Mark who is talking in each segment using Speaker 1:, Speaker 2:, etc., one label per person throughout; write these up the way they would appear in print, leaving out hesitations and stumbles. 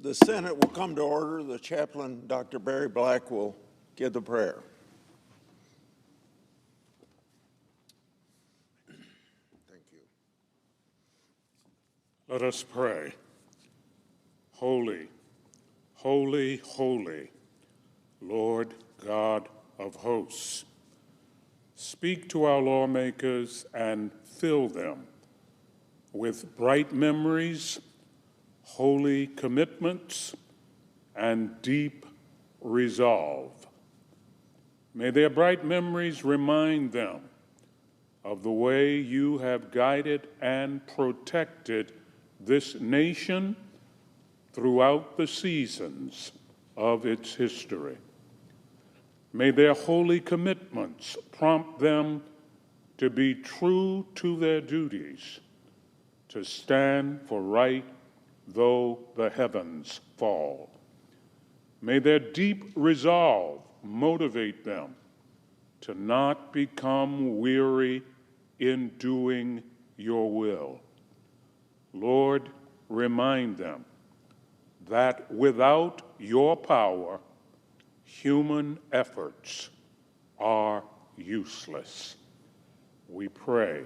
Speaker 1: The Senate will come to order. The chaplain, Dr. Barry Black, will give the prayer. Thank you.
Speaker 2: Let us pray. Holy, holy, holy, Lord God of hosts, speak to our lawmakers and fill them with bright memories, holy commitments, and deep resolve. May their bright memories remind them of the way you have guided and protected this nation throughout the seasons of its history. May their holy commitments prompt them to be true to their duties, to stand for right though the heavens fall. May their deep resolve motivate them to not become weary in doing your will. Lord, remind them that without your power, human efforts are useless. We pray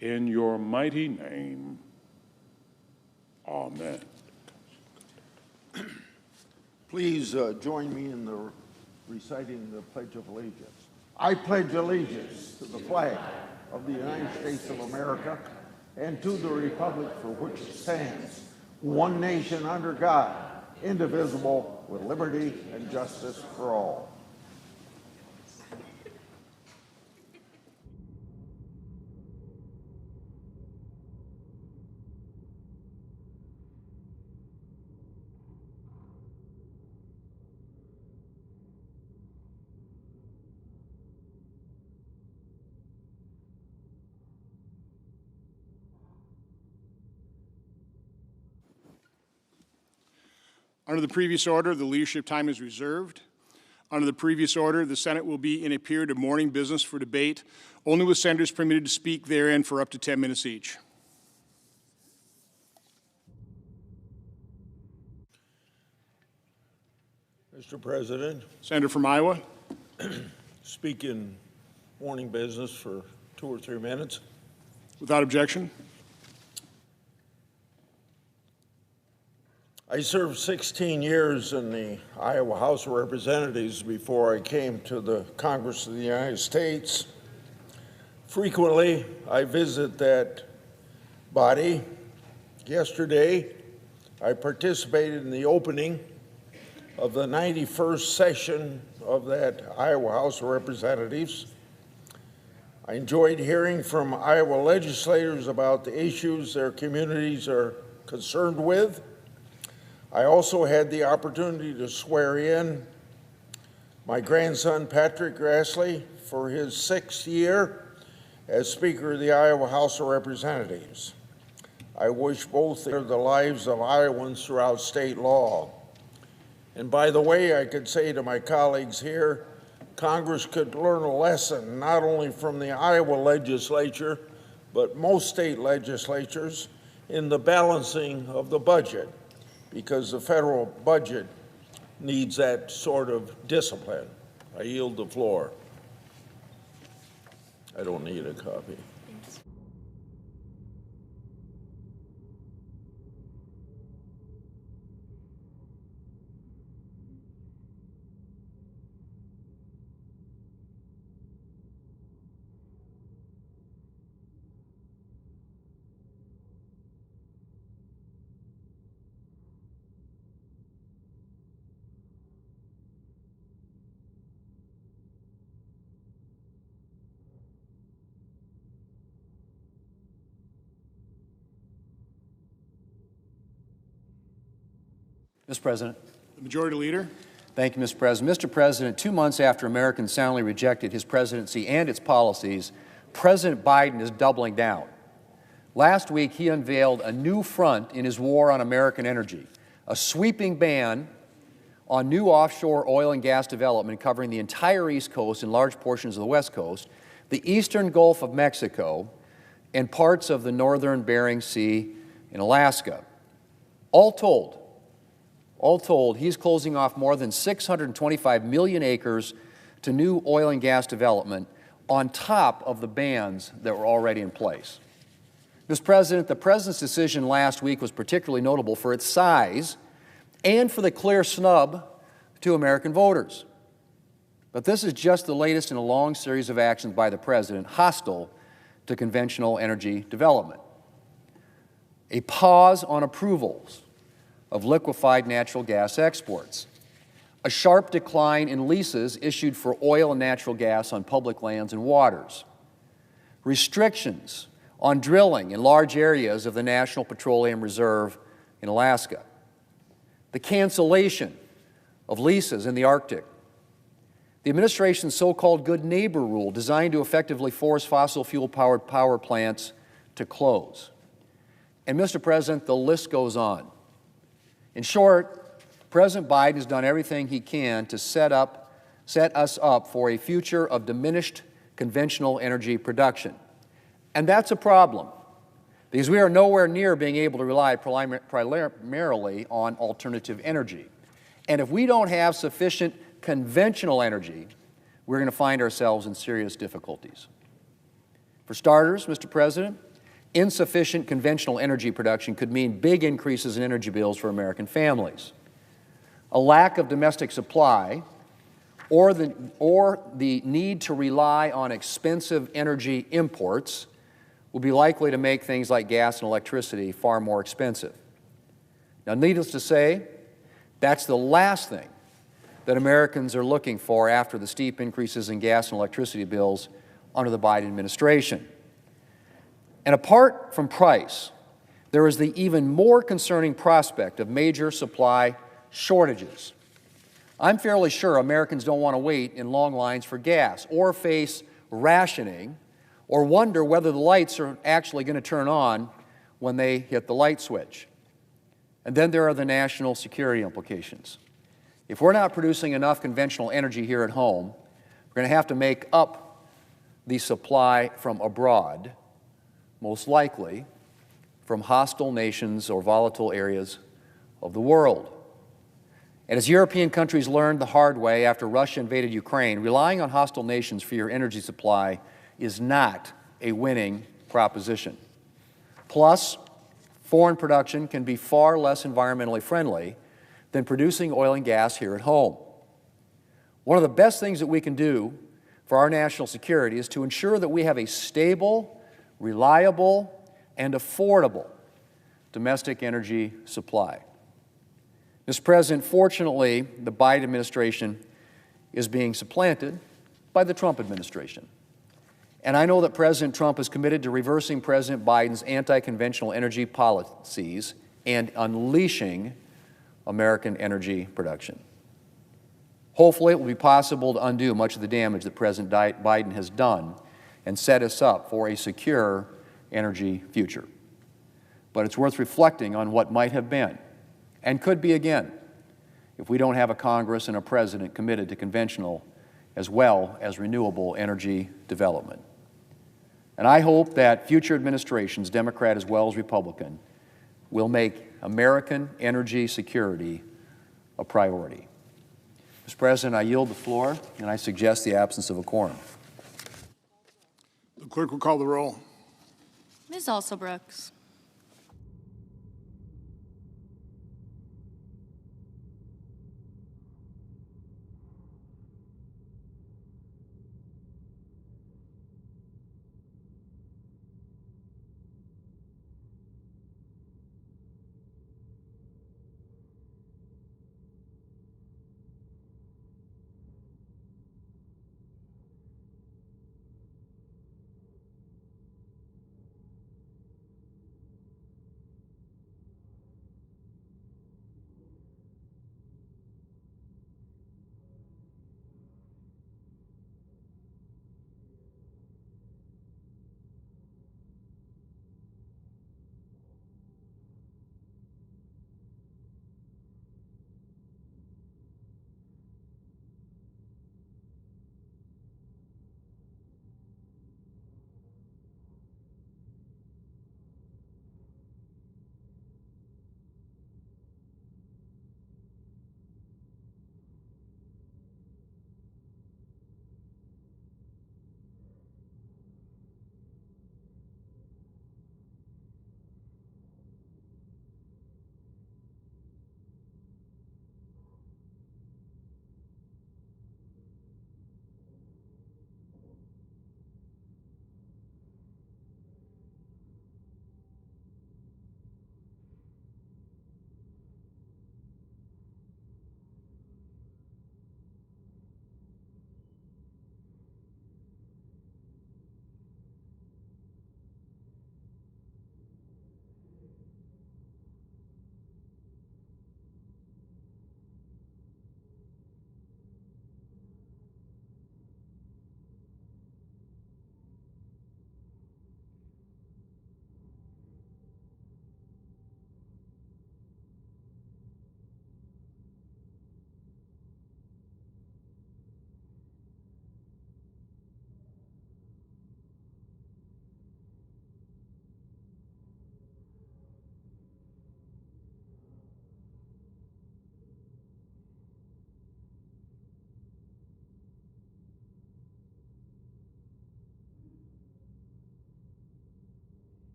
Speaker 2: in your mighty name. Amen.
Speaker 1: Please join me in the reciting the Pledge of Allegiance. I pledge allegiance to the flag of the United States of America and to the republic for which it stands, one nation under God, indivisible, with liberty and justice for all.
Speaker 3: Under the previous order, the leadership time is reserved. Under the previous order, the Senate will be in a period of morning business for debate, only with senators permitted to speak therein for up to 10 minutes each.
Speaker 1: Mr. President.
Speaker 3: Senator from Iowa.
Speaker 1: Speak in morning business for 2 or 3 minutes.
Speaker 3: Without objection.
Speaker 1: I served 16 years in the Iowa House of Representatives before I came to the Congress of the United States. Frequently, I visit that body. Yesterday, I participated in the opening of the 91st session of that Iowa House of Representatives. I enjoyed hearing from Iowa legislators about the issues their communities are concerned with. I also had the opportunity to swear in my grandson, Patrick Grassley, for his 6th year as Speaker of the Iowa House of Representatives. I wish both the lives of Iowans throughout state law. And by the way, I could say to my colleagues here, Congress could learn a lesson not only from the Iowa legislature, but most state legislatures in the balancing of the budget, because the federal budget needs that sort of discipline. I yield the floor. I don't need a copy.
Speaker 4: Mr. President.
Speaker 3: The Majority Leader.
Speaker 4: Thank you, Mr. President. Mr. President, 2 months after Americans soundly rejected his presidency and its policies, President Biden is doubling down. Last week, he unveiled a new front in his war on American energy, a sweeping ban on new offshore oil and gas development covering the entire East Coast and large portions of the West Coast, the eastern Gulf of Mexico, and parts of the northern Bering Sea in Alaska. All told, All told, he's closing off more than 625 million acres to new oil and gas development on top of the bans that were already in place. Mr. President, the President's decision last week was particularly notable for its size and for the clear snub to American voters. But this is just the latest in a long series of actions by the President hostile to conventional energy development. A pause on approvals of liquefied natural gas exports, a sharp decline in leases issued for oil and natural gas on public lands and waters, restrictions on drilling in large areas of the National Petroleum Reserve in Alaska, the cancellation of leases in the Arctic, the administration's so-called good neighbor rule designed to effectively force fossil fuel-powered power plants to close. And, Mr. President, the list goes on. In short, President Biden has done everything he can to set us up for a future of diminished conventional energy production. And that's a problem, because we are nowhere near being able to rely primarily on alternative energy. And if we don't have sufficient conventional energy, we're going to find ourselves in serious difficulties. For starters, Mr. President, insufficient conventional energy production could mean big increases in energy bills for American families. A lack of domestic supply or the need to rely on expensive energy imports will be likely to make things like gas and electricity far more expensive. Now, needless to say, that's the last thing that Americans are looking for after the steep increases in gas and electricity bills under the Biden administration. And apart from price, there is the even more concerning prospect of major supply shortages. I'm fairly sure Americans don't want to wait in long lines for gas or face rationing or wonder whether the lights are actually going to turn on when they hit the light switch. And then there are the national security implications. If we're not producing enough conventional energy here at home, we're going to have to make up the supply from abroad, most likely from hostile nations or volatile areas of the world. And as European countries learned the hard way after Russia invaded Ukraine, relying on hostile nations for your energy supply is not a winning proposition. Plus, foreign production can be far less environmentally friendly than producing oil and gas here at home. One of the best things that we can do for our national security is to ensure that we have a stable, reliable, and affordable domestic energy supply. Mr. President, fortunately, the Biden administration is being supplanted by the Trump administration. And I know that President Trump is committed to reversing President Biden's anti-conventional energy policies and unleashing American energy production. Hopefully, it will be possible to undo much of the damage that President Biden has done and set us up for a secure energy future. But it's worth reflecting on what might have been and could be again if we don't have a Congress and a president committed to conventional as well as renewable energy development. And I hope that future administrations, Democrat as well as Republican, will make American energy security a priority. Mr. President, I yield the floor, and I suggest the absence of a quorum.
Speaker 3: The clerk will call the roll.
Speaker 5: Ms. Alsobrooks.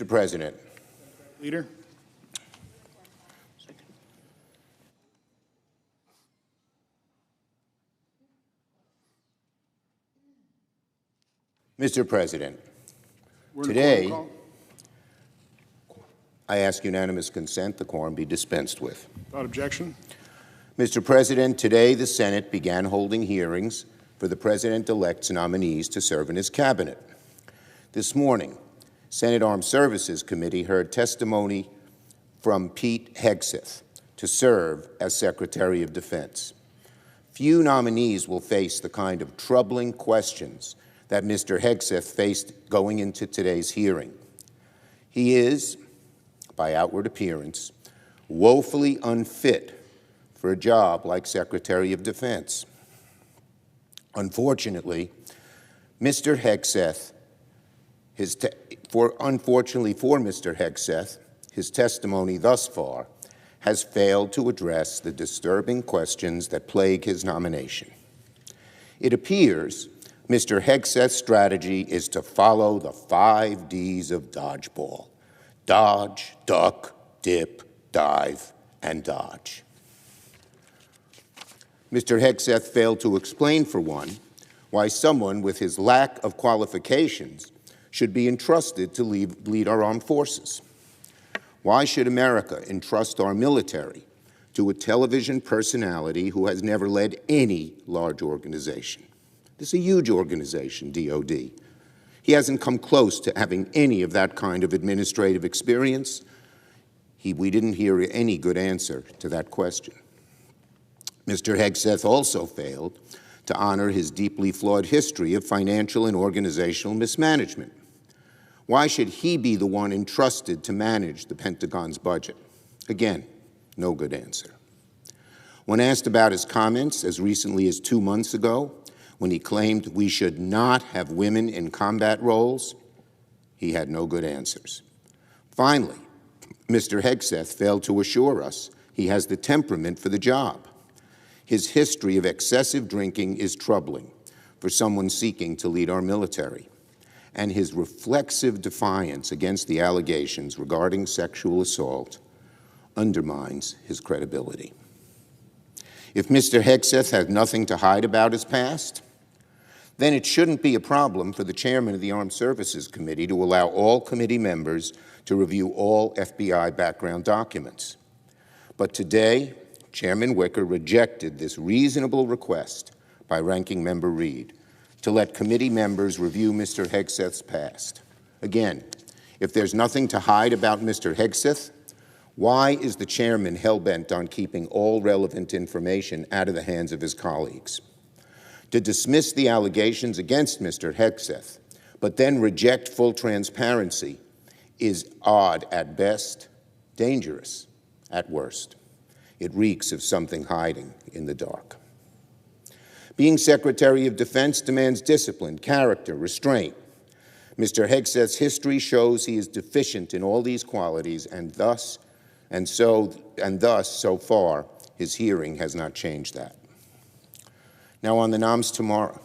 Speaker 6: Mr. President,
Speaker 3: Leader.
Speaker 6: Mr. President,
Speaker 3: We're in a
Speaker 6: Today-
Speaker 3: quorum call.
Speaker 6: I ask unanimous consent the quorum be dispensed with.
Speaker 3: Without objection.
Speaker 6: Mr. President, today the Senate began holding hearings for the President-elect's nominees to serve in his cabinet. This morning, Senate Armed Services Committee heard testimony from Pete Hegseth to serve as Secretary of Defense. Few nominees will face the kind of troubling questions that Mr. Hegseth faced going into today's hearing. He is, by outward appearance, woefully unfit for a job like Secretary of Defense. Unfortunately, Mr. Hegseth, unfortunately for Mr. Hegseth, his testimony thus far has failed to address the disturbing questions that plague his nomination. It appears Mr. Hegseth's strategy is to follow the 5 Ds of dodgeball: dodge, duck, dip, dive, and dodge. Mr. Hegseth failed to explain, for one, why someone with his lack of qualifications should be entrusted to lead our armed forces. Why should America entrust our military to a television personality who has never led any large organization? This is a huge organization, DOD. He hasn't come close to having any of that kind of administrative experience. We didn't hear any good answer to that question. Mr. Hegseth also failed to honor his deeply flawed history of financial and organizational mismanagement. Why should he be the one entrusted to manage the Pentagon's budget? Again, no good answer. When asked about his comments as recently as 2 months ago, when he claimed we should not have women in combat roles, he had no good answers. Finally, Mr. Hegseth failed to assure us he has the temperament for the job. His history of excessive drinking is troubling for someone seeking to lead our military, and his reflexive defiance against the allegations regarding sexual assault undermines his credibility. If Mr. Hegseth has nothing to hide about his past, then it shouldn't be a problem for the chairman of the Armed Services Committee to allow all committee members to review all FBI background documents. But today, Chairman Wicker rejected this reasonable request by Ranking Member Reed to let committee members review Mr. Hegseth's past. Again, if there's nothing to hide about Mr. Hegseth, why is the chairman hell-bent on keeping all relevant information out of the hands of his colleagues? To dismiss the allegations against Mr. Hegseth, but then reject full transparency, is odd at best, dangerous at worst. It reeks of something hiding in the dark. Being Secretary of Defense demands discipline, character, restraint. Mr. Hegseth's history shows he is deficient in all these qualities, and thus, so far, his hearing has not changed that. Now on the noms tomorrow.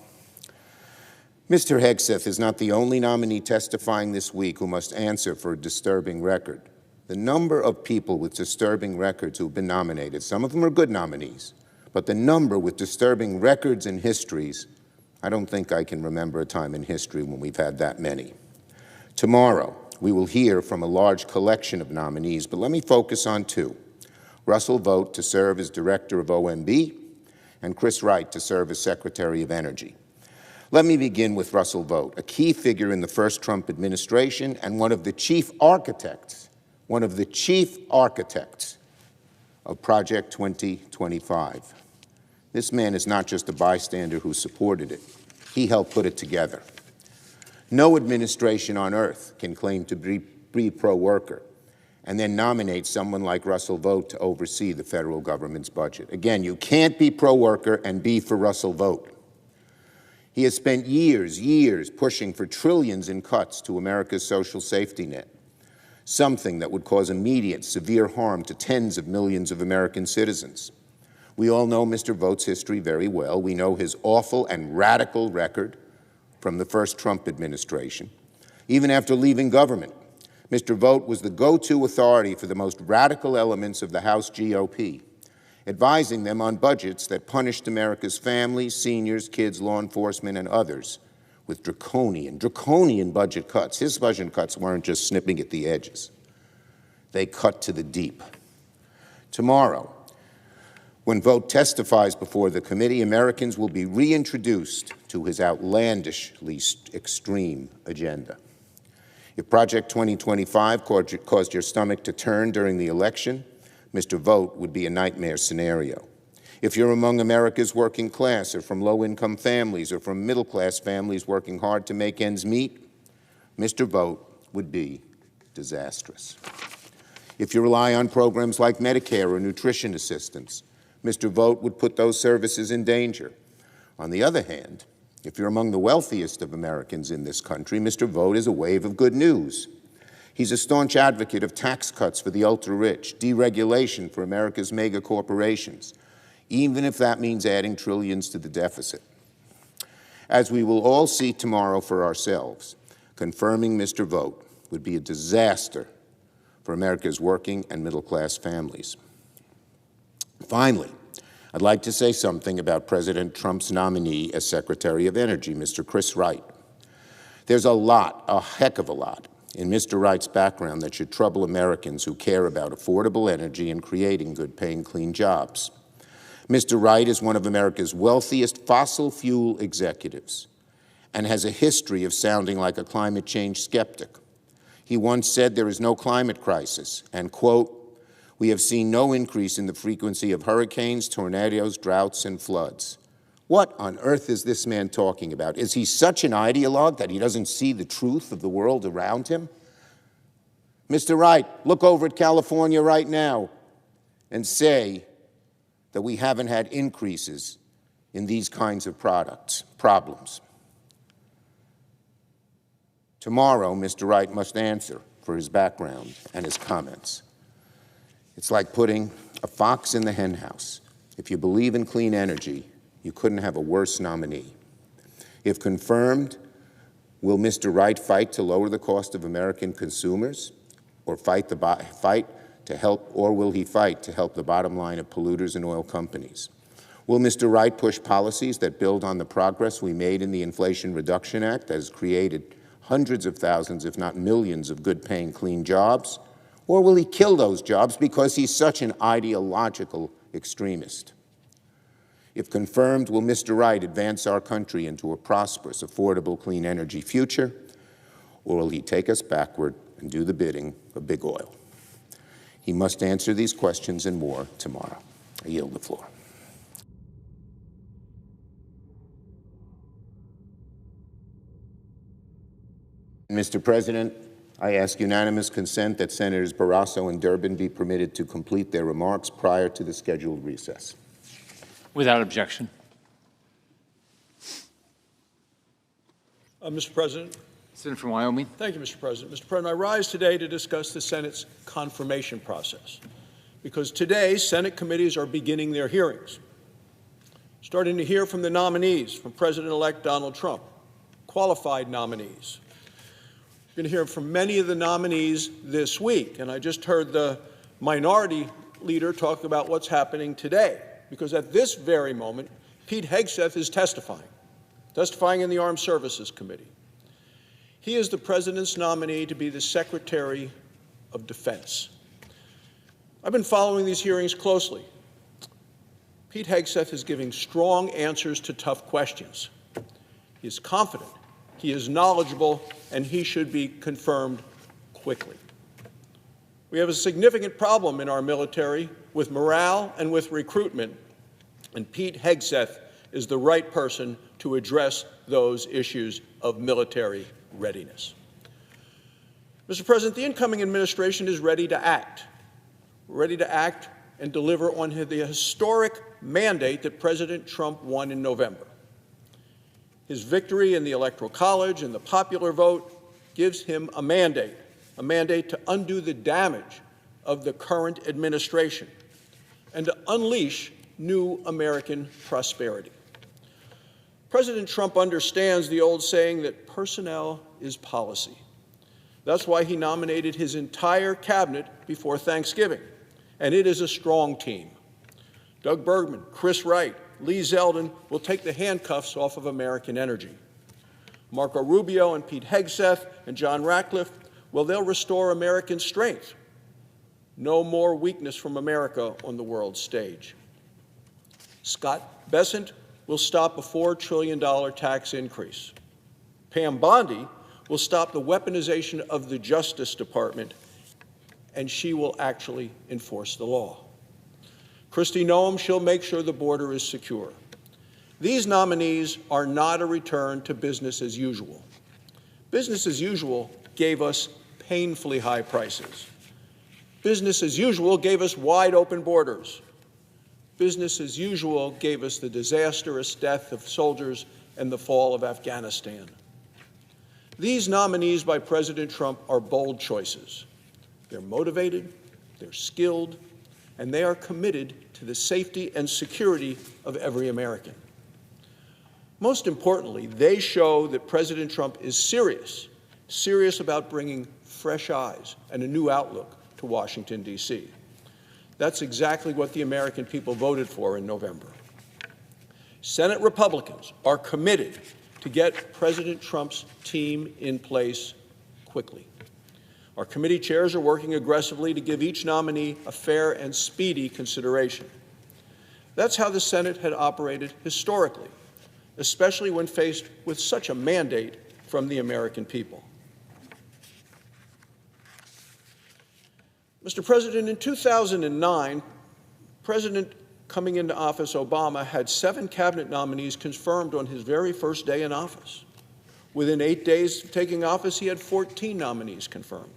Speaker 6: Mr. Hegseth is not the only nominee testifying this week who must answer for a disturbing record. The number of people with disturbing records who've been nominated, some of them are good nominees, but the number with disturbing records and histories, I don't think I can remember a time in history when we've had that many. Tomorrow, we will hear from a large collection of nominees, but let me focus on 2. Russell Vought to serve as Director of OMB, and Chris Wright to serve as Secretary of Energy. Let me begin with Russell Vought, a key figure in the first Trump administration and one of the chief architects of Project 2025. This man is not just a bystander who supported it. He helped put it together. No administration on earth can claim to be pro-worker and then nominate someone like Russell Vought to oversee the federal government's budget. Again, you can't be pro-worker and be for Russell Vought. He has spent years pushing for trillions in cuts to America's social safety net, something that would cause immediate, severe harm to tens of millions of American citizens. We all know Mr. Vought's history very well. We know his awful and radical record from the first Trump administration. Even after leaving government, Mr. Vogt was the go-to authority for the most radical elements of the House GOP, advising them on budgets that punished America's families, seniors, kids, law enforcement, and others with draconian budget cuts. His budget cuts weren't just snipping at the edges. They cut to the deep. Tomorrow, when Vogt testifies before the committee, Americans will be reintroduced to his outlandishly extreme agenda. If Project 2025 caused your stomach to turn during the election, Mr. Vogt would be a nightmare scenario. If you're among America's working class, or from low-income families, or from middle-class families working hard to make ends meet, Mr. Vogt would be disastrous. If you rely on programs like Medicare or nutrition assistance, Mr. Vogt would put those services in danger. On the other hand, if you're among the wealthiest of Americans in this country, Mr. Vogt is a wave of good news. He's a staunch advocate of tax cuts for the ultra-rich, deregulation for America's mega corporations, even if that means adding trillions to the deficit. As we will all see tomorrow for ourselves, confirming Mr. Vogt would be a disaster for America's working and middle-class families. Finally, I'd like to say something about President Trump's nominee as Secretary of Energy, Mr. Chris Wright. There's a heck of a lot, in Mr. Wright's background that should trouble Americans who care about affordable energy and creating good-paying, clean jobs. Mr. Wright is one of America's wealthiest fossil fuel executives and has a history of sounding like a climate change skeptic. He once said there is no climate crisis, and, quote, "We have seen no increase in the frequency of hurricanes, tornadoes, droughts, and floods." What on earth is this man talking about? Is he such an ideologue that he doesn't see the truth of the world around him? Mr. Wright, look over at California right now and say that we haven't had increases in these kinds of problems. Tomorrow, Mr. Wright must answer for his background and his comments. It's like putting a fox in the henhouse. If you believe in clean energy, you couldn't have a worse nominee. If confirmed, will Mr. Wright fight to lower the cost of American consumers, or will he fight to help the bottom line of polluters and oil companies? Will Mr. Wright push policies that build on the progress we made in the Inflation Reduction Act that has created hundreds of thousands, if not millions, of good-paying, clean jobs? Or will he kill those jobs because he's such an ideological extremist? If confirmed, will Mr. Wright advance our country into a prosperous, affordable, clean energy future, or will he take us backward and do the bidding of big oil? He must answer these questions and more tomorrow. I yield the floor. Mr. President, I ask unanimous consent that Senators Barrasso and Durbin be permitted to complete their remarks prior to the scheduled recess.
Speaker 7: Without objection.
Speaker 8: Mr. President.
Speaker 7: Senator from Wyoming.
Speaker 8: Thank you, Mr. President. Mr. President, I rise today to discuss the Senate's confirmation process, because today Senate committees are beginning their hearings, starting to hear from the nominees, from President-elect Donald Trump, qualified nominees. We're going to hear from many of the nominees this week, and I just heard the minority leader talk about what's happening today, because at this very moment, Pete Hegseth is testifying in the Armed Services Committee. He is the President's nominee to be the Secretary of Defense. I've been following these hearings closely. Pete Hegseth is giving strong answers to tough questions. He is confident, he is knowledgeable, and he should be confirmed quickly. We have a significant problem in our military with morale and with recruitment, and Pete Hegseth is the right person to address those issues of military readiness. Mr. President, the incoming administration is ready to act and deliver on the historic mandate that President Trump won in November. His victory in the Electoral College and the popular vote gives him a mandate to undo the damage of the current administration and to unleash new American prosperity. President Trump understands the old saying that personnel is policy. That's why he nominated his entire cabinet before Thanksgiving, and it is a strong team. Doug Bergman, Chris Wright, Lee Zeldin will take the handcuffs off of American energy. Marco Rubio and Pete Hegseth and John Ratcliffe, well, they'll restore American strength. No more weakness from America on the world stage. Scott Bessent will stop a $4 trillion tax increase. Pam Bondi will stop the weaponization of the Justice Department, and she will actually enforce the law. Kristi Noem, she'll make sure the border is secure. These nominees are not a return to business as usual. Business as usual gave us painfully high prices. Business as usual gave us wide open borders. Business as usual gave us the disastrous death of soldiers and the fall of Afghanistan. These nominees by President Trump are bold choices. They're motivated, they're skilled, and they are committed to the safety and security of every American. Most importantly, they show that President Trump is serious about bringing fresh eyes and a new outlook to Washington, D.C. That's exactly what the American people voted for in November. Senate Republicans are committed to get President Trump's team in place quickly. Our committee chairs are working aggressively to give each nominee a fair and speedy consideration. That's how the Senate had operated historically, especially when faced with such a mandate from the American people. Mr. President, in 2009, President coming into office Obama had 7 cabinet nominees confirmed on his very first day in office. Within 8 days of taking office, he had 14 nominees confirmed.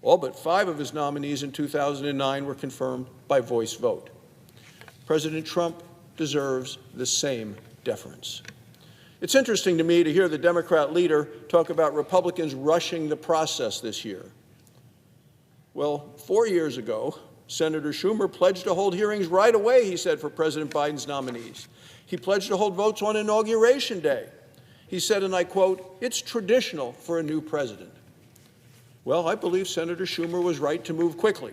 Speaker 8: All but 5 of his nominees in 2009 were confirmed by voice vote. President Trump deserves the same deference. It's interesting to me to hear the Democrat leader talk about Republicans rushing the process this year. Well, 4 years ago, Senator Schumer pledged to hold hearings right away, he said, for President Biden's nominees. He pledged to hold votes on Inauguration Day. He said, and I quote, "It's traditional for a new president." Well, I believe Senator Schumer was right to move quickly.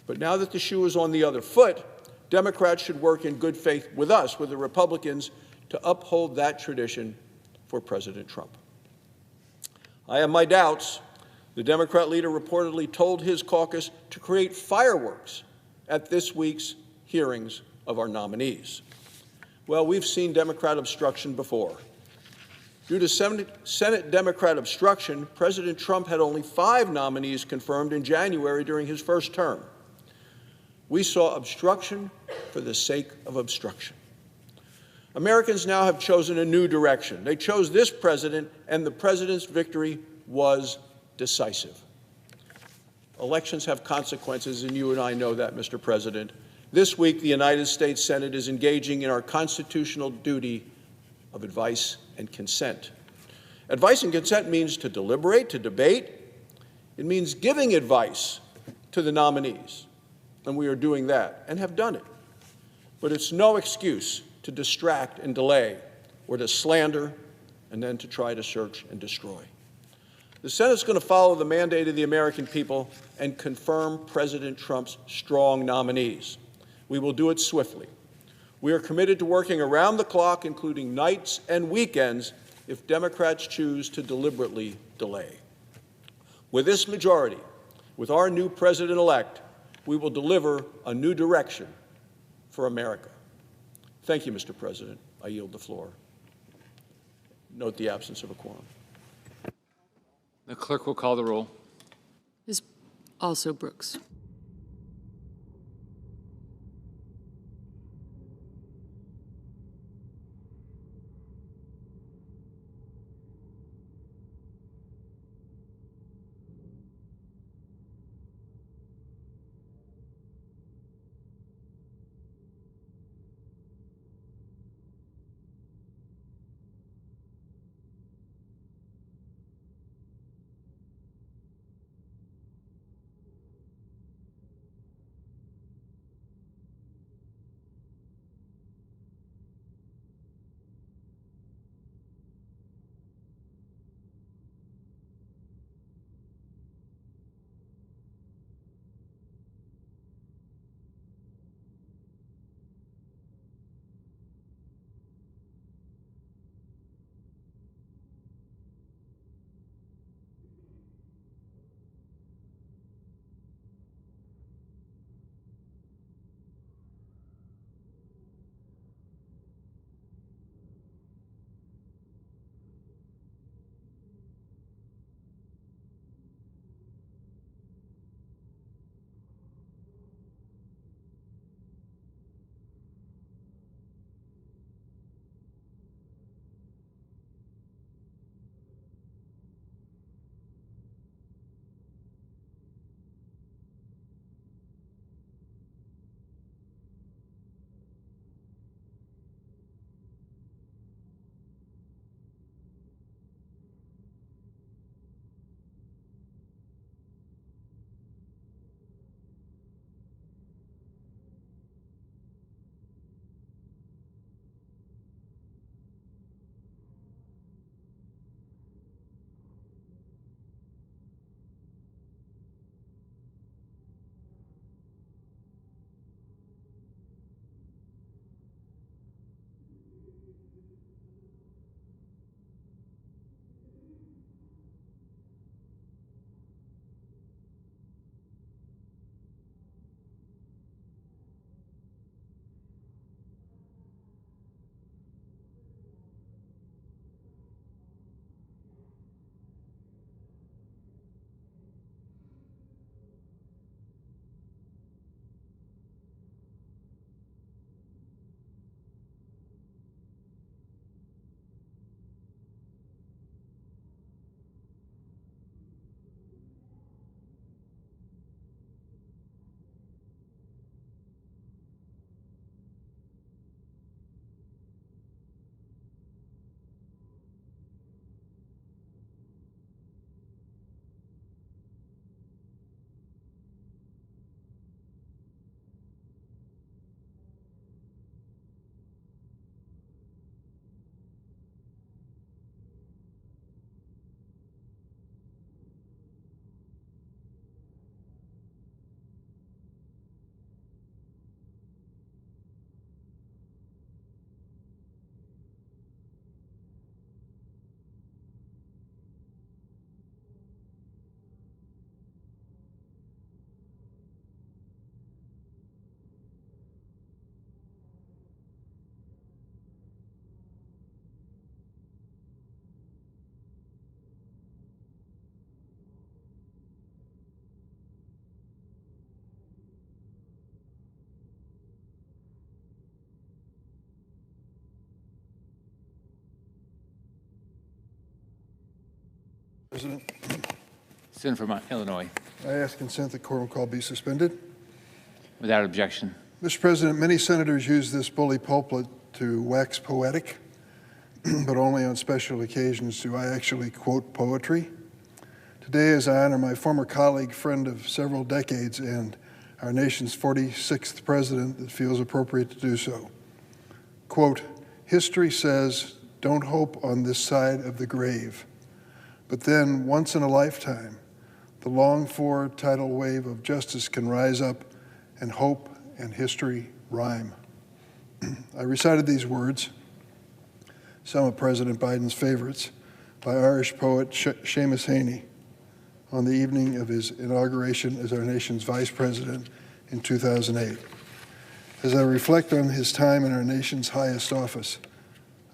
Speaker 8: But now that the shoe is on the other foot, Democrats should work in good faith with us, with the Republicans, to uphold that tradition for President Trump. I have my doubts. The Democrat leader reportedly told his caucus to create fireworks at this week's hearings of our nominees. Well, we've seen Democrat obstruction before. Due to Senate Democrat obstruction, President Trump had only 5 nominees confirmed in January during his first term. We saw obstruction for the sake of obstruction. Americans now have chosen a new direction. They chose this president, and the president's victory was decisive. Elections have consequences, and you and I know that, Mr. President. This week, the United States Senate is engaging in our constitutional duty of advice and consent. Advice and consent means to deliberate, to debate. It means giving advice to the nominees, and we are doing that and have done it. But it's no excuse to distract and delay, or to slander and then to try to search and destroy. The Senate's going to follow the mandate of the American people and confirm President Trump's strong nominees. We will do it swiftly. We are committed to working around the clock, including nights and weekends, if Democrats choose to deliberately delay. With this majority, with our new president-elect, we will deliver a new direction for America. Thank you, Mr. President. I yield the floor. Note the absence of a quorum.
Speaker 7: The clerk will call the roll.
Speaker 9: Ms. Also Brooks.
Speaker 10: President,
Speaker 7: Senator from Illinois.
Speaker 10: I ask consent that quorum call be suspended.
Speaker 7: Without objection.
Speaker 10: Mr. President, many senators use this bully pulpit to wax poetic, but only on special occasions do I actually quote poetry. Today, as I honor my former colleague, friend of several decades, and our nation's 46th president, it feels appropriate to do so. Quote, history says, don't hope on this side of the grave. But then, once in a lifetime, the longed-for tidal wave of justice can rise up, and hope and history rhyme. I recited these words, some of President Biden's favorites, by Irish poet Seamus Heaney on the evening of his inauguration as our nation's vice president in 2008. As I reflect on his time in our nation's highest office,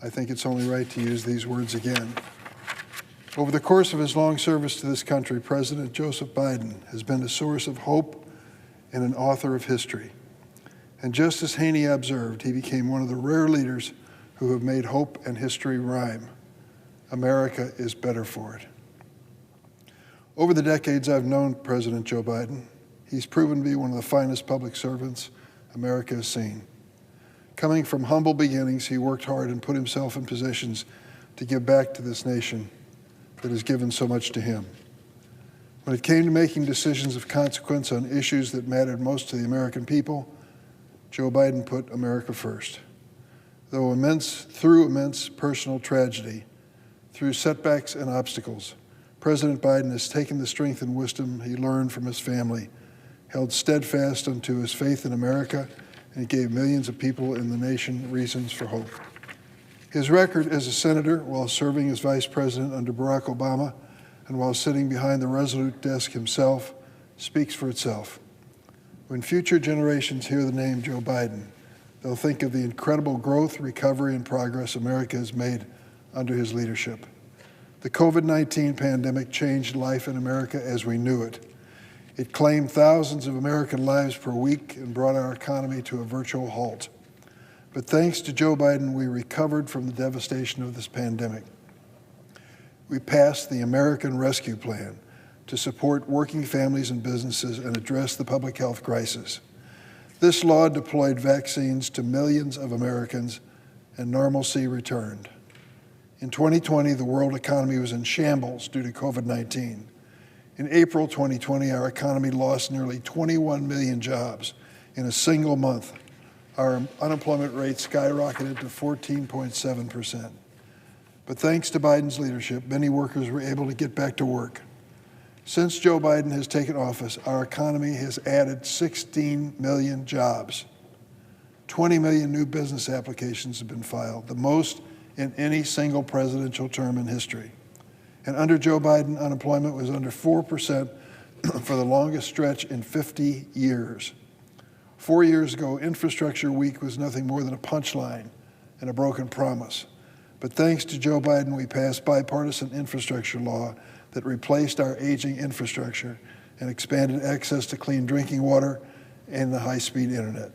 Speaker 10: I think it's only right to use these words again. Over the course of his long service to this country, President Joseph Biden has been a source of hope and an author of history. And just as Heaney observed, he became one of the rare leaders who have made hope and history rhyme. America is better for it. Over the decades I've known President Joe Biden, he's proven to be one of the finest public servants America has seen. Coming from humble beginnings, he worked hard and put himself in positions to give back to this nation that has given so much to him. When it came to making decisions of consequence on issues that mattered most to the American people, Joe Biden put America first. Through immense personal tragedy, through setbacks and obstacles, President Biden has taken the strength and wisdom he learned from his family, held steadfast unto his faith in America, and gave millions of people in the nation reasons for hope. His record as a senator while serving as vice president under Barack Obama and while sitting behind the Resolute desk himself speaks for itself. When future generations hear the name Joe Biden, they'll think of the incredible growth, recovery, and progress America has made under his leadership. The COVID-19 pandemic changed life in America as we knew it. It claimed thousands of American lives per week and brought our economy to a virtual halt. But thanks to Joe Biden, we recovered from the devastation of this pandemic. We passed the American Rescue Plan to support working families and businesses and address the public health crisis. This law deployed vaccines to millions of Americans, and normalcy returned. In 2020, the world economy was in shambles due to COVID-19. In April 2020, our economy lost nearly 21 million jobs in a single month. Our unemployment rate skyrocketed to 14.7%. But thanks to Biden's leadership, many workers were able to get back to work. Since Joe Biden has taken office, our economy has added 16 million jobs. 20 million new business applications have been filed, the most in any single presidential term in history. And under Joe Biden, unemployment was under 4% for the longest stretch in 50 years. 4 years ago, Infrastructure Week was nothing more than a punchline and a broken promise. But thanks to Joe Biden, we passed bipartisan infrastructure law that replaced our aging infrastructure and expanded access to clean drinking water and the high-speed internet.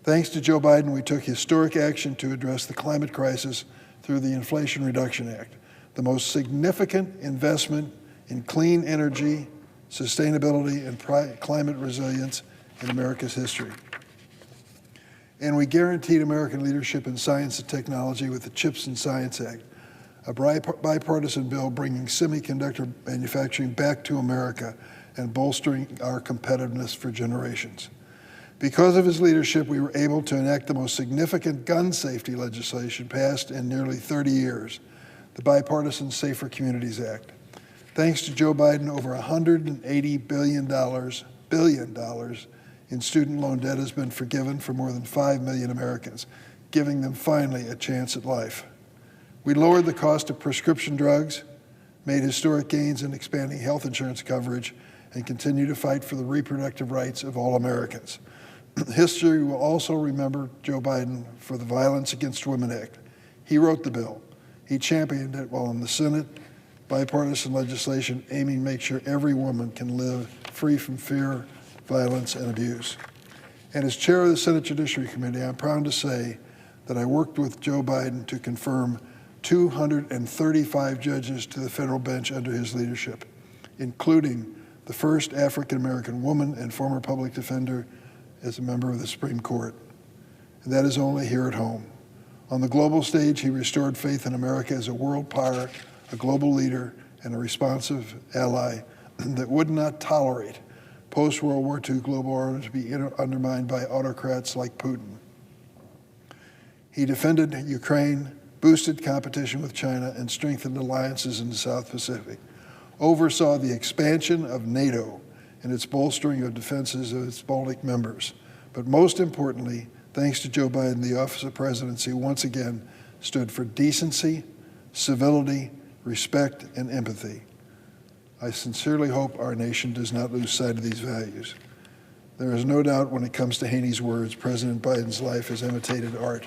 Speaker 10: Thanks to Joe Biden, we took historic action to address the climate crisis through the Inflation Reduction Act, the most significant investment in clean energy, sustainability, and climate resilience in America's history. And we guaranteed American leadership in science and technology with the CHIPS and Science Act, a bipartisan bill bringing semiconductor manufacturing back to America and bolstering our competitiveness for generations. Because of his leadership, we were able to enact the most significant gun safety legislation passed in nearly 30 years, the Bipartisan Safer Communities Act. Thanks to Joe Biden, over $180 billion in student loan debt has been forgiven for more than 5 million Americans, giving them finally a chance at life. We lowered the cost of prescription drugs, made historic gains in expanding health insurance coverage, and continue to fight for the reproductive rights of all Americans. History will also remember Joe Biden for the Violence Against Women Act. He wrote the bill. He championed it while in the Senate, bipartisan legislation aiming to make sure every woman can live free from fear, violence, and abuse. And as chair of the Senate Judiciary Committee, I'm proud to say that I worked with Joe Biden to confirm 235 judges to the federal bench under his leadership, including the first African-American woman and former public defender as a member of the Supreme Court. And that is only here at home. On the global stage, he restored faith in America as a world power, a global leader, and a responsive ally that would not tolerate post-World War II global order to be undermined by autocrats like Putin. He defended Ukraine, boosted competition with China, and strengthened alliances in the South Pacific, oversaw the expansion of NATO and its bolstering of defenses of its Baltic members. But most importantly, thanks to Joe Biden, the office of presidency once again stood for decency, civility, respect, and empathy. I sincerely hope our nation does not lose sight of these values. There is no doubt when it comes to Haney's words, President Biden's life has imitated art.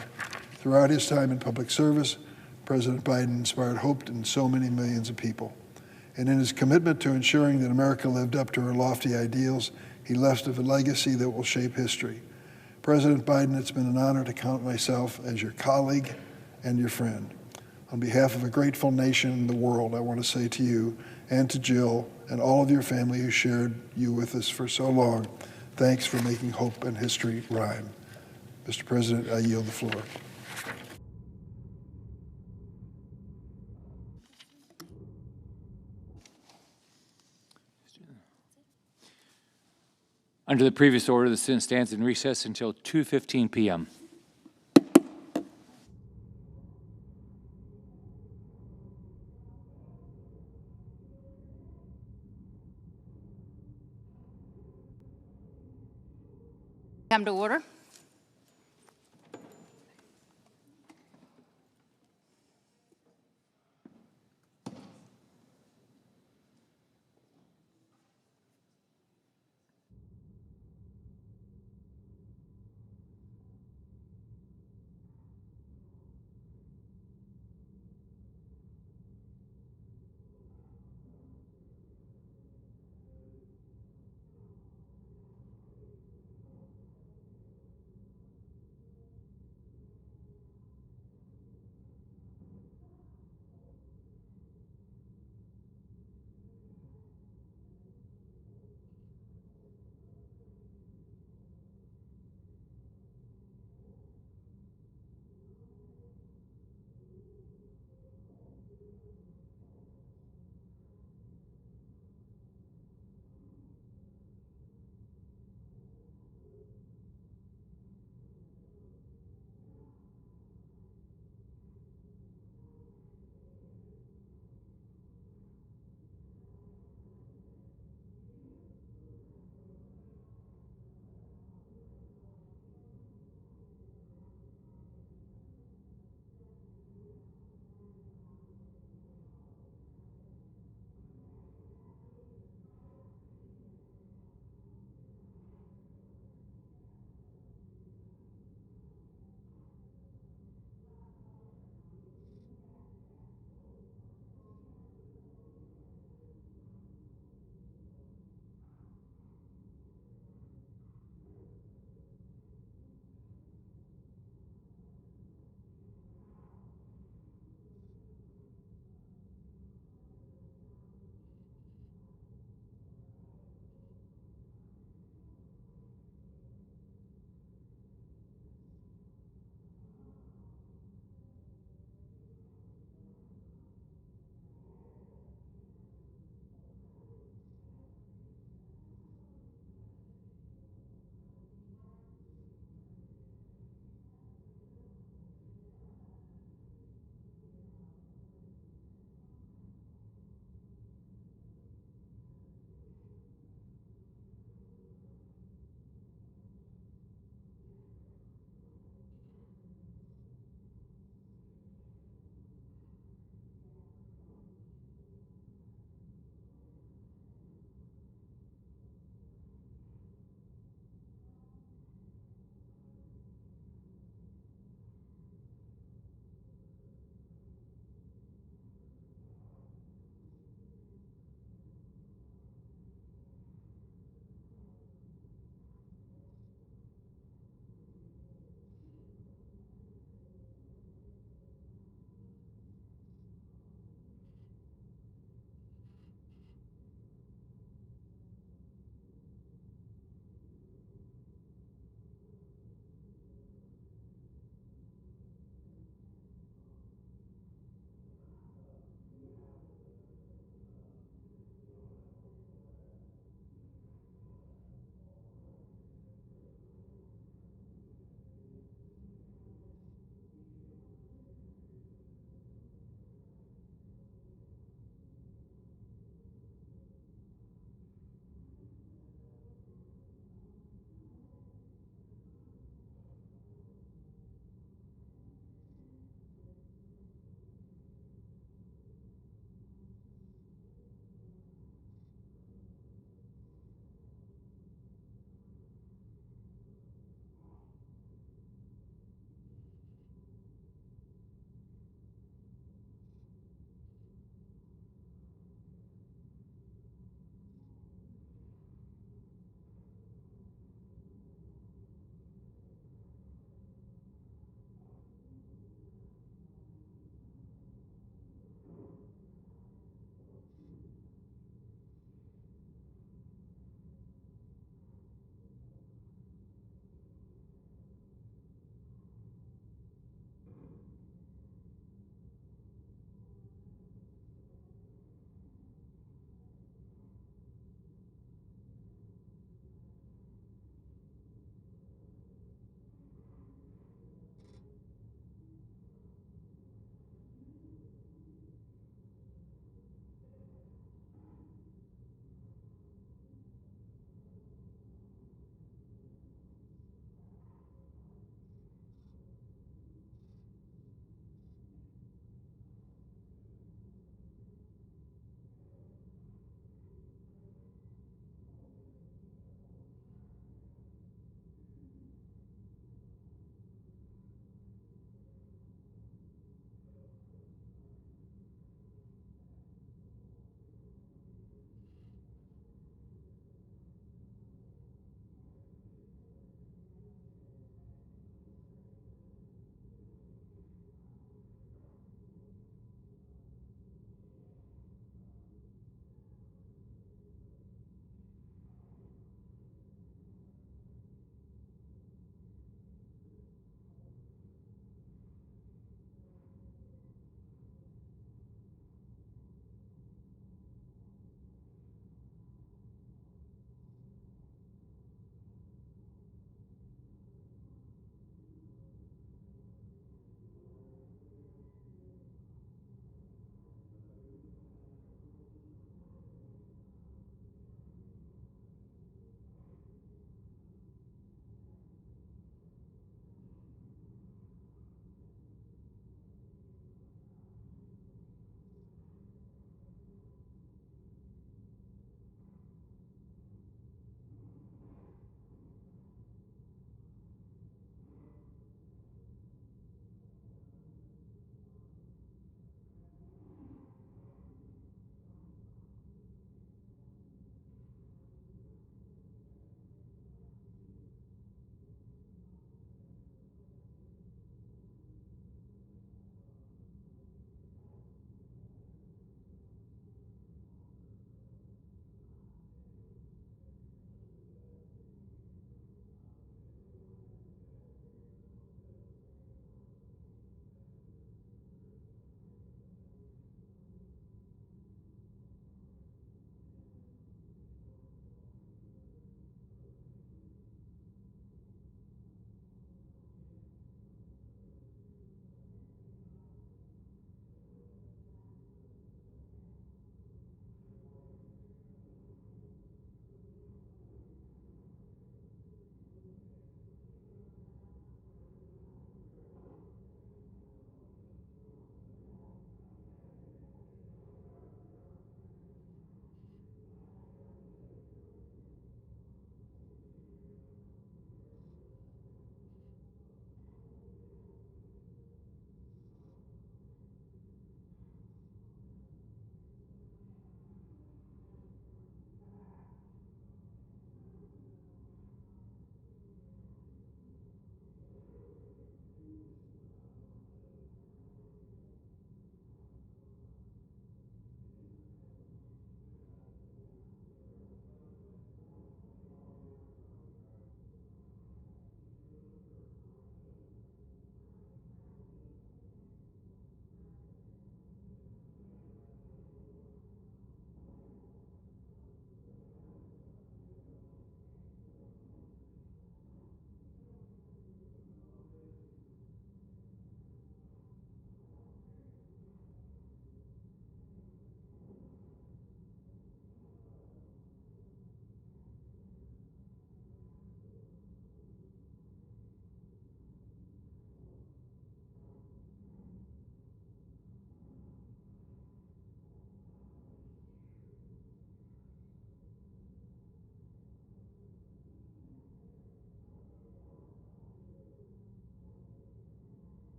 Speaker 10: Throughout his time in public service, President Biden inspired hope in so many millions of people. And in his commitment to ensuring that America lived up to her lofty ideals, he left a legacy that will shape history. President Biden, it's been an honor to count myself as your colleague and your friend. On behalf of a grateful nation and the world, I want to say to you and to Jill and all of your family who shared you with us for so long, thanks for making hope and history rhyme. Mr. President, I yield the floor.
Speaker 7: Under the previous order, the Senate stands in recess until 2:15 p.m.
Speaker 5: Come to order.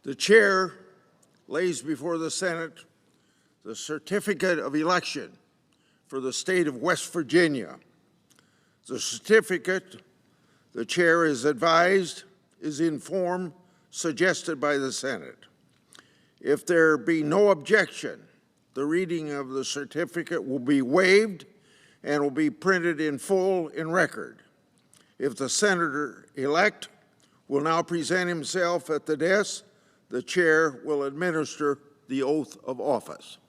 Speaker 1: The chair lays before the Senate the certificate of election for the state of West Virginia. The certificate, the chair is advised, is in form suggested by the Senate. If there be no objection, the reading of the certificate will be waived and will be printed in full in record. If the senator-elect will now present himself at the desk, the chair will administer the oath of office.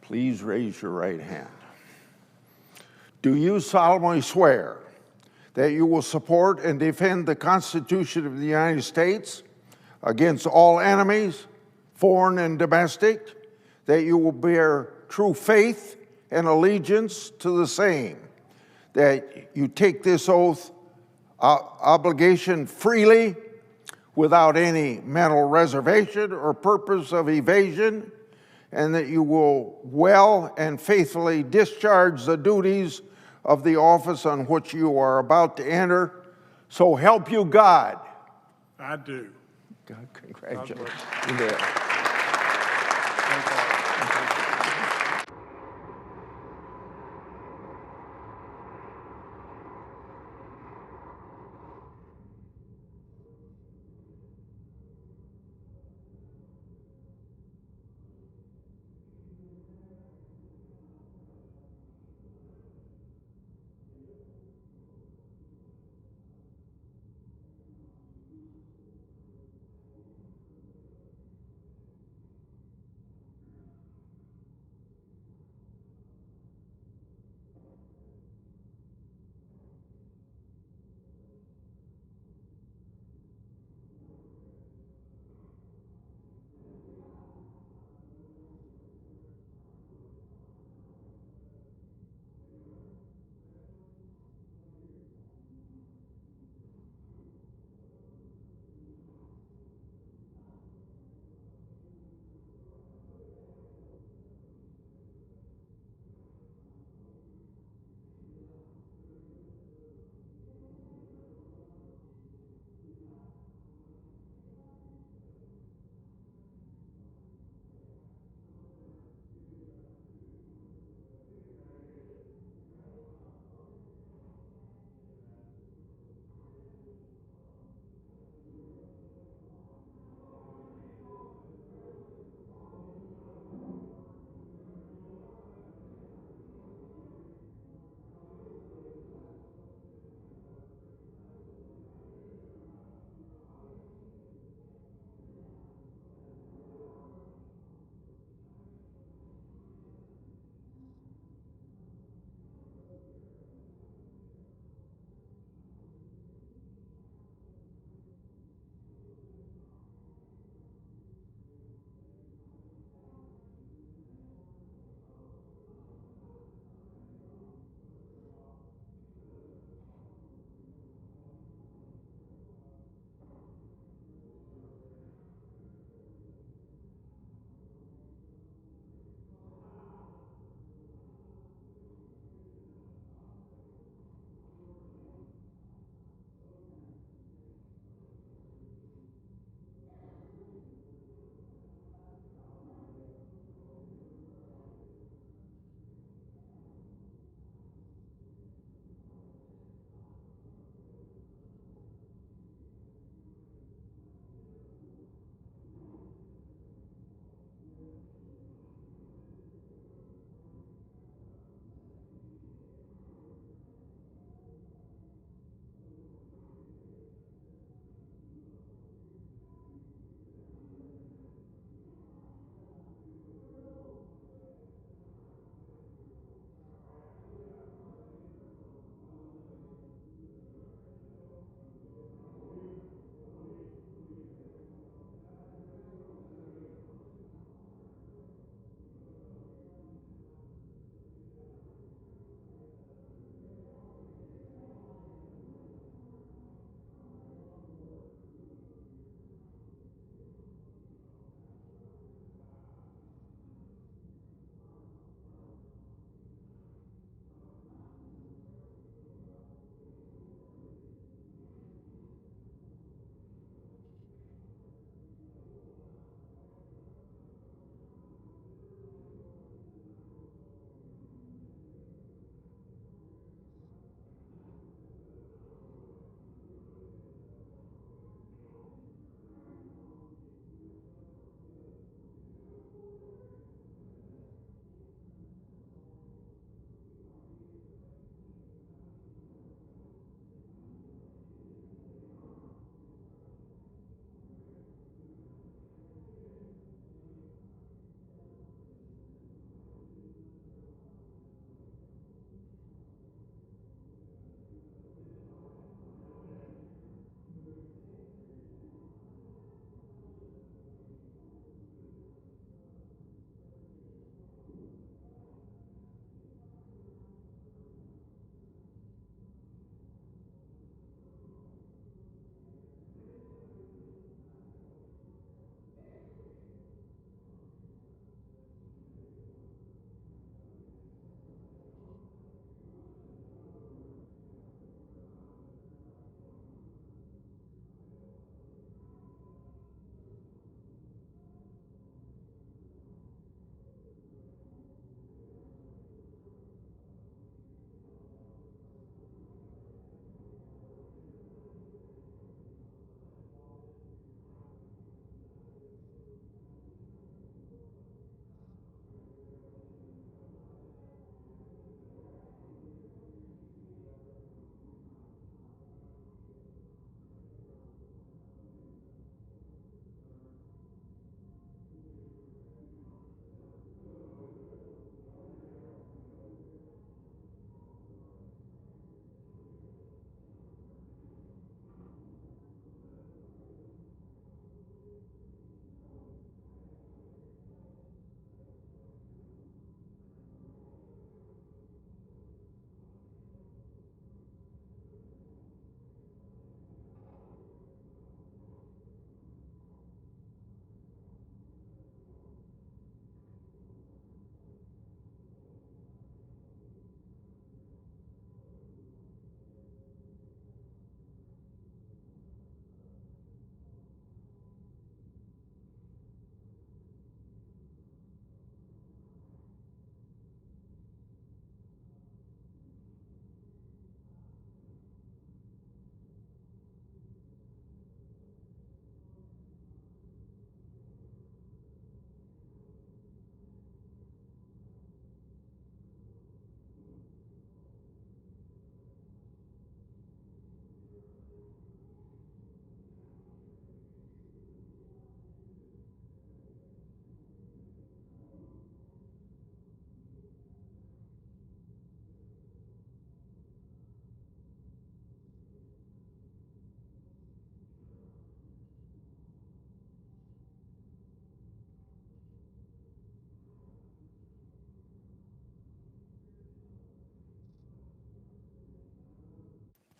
Speaker 1: Please raise your right hand. Do you solemnly swear that you will support and defend the Constitution of the United States against all enemies, foreign and domestic, that you will bear true faith and allegiance to the same, that you take this oath obligation freely without any mental reservation or purpose of evasion, and that you will well and faithfully discharge the duties of the office on which you are about to enter. So help you God.
Speaker 2: I do.
Speaker 1: God, congratulations.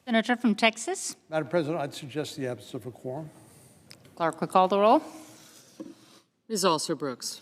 Speaker 5: Senator from Texas.
Speaker 11: Madam President, I'd suggest the absence of a quorum.
Speaker 5: Clerk will call the roll.
Speaker 9: Ms. Alser Brooks.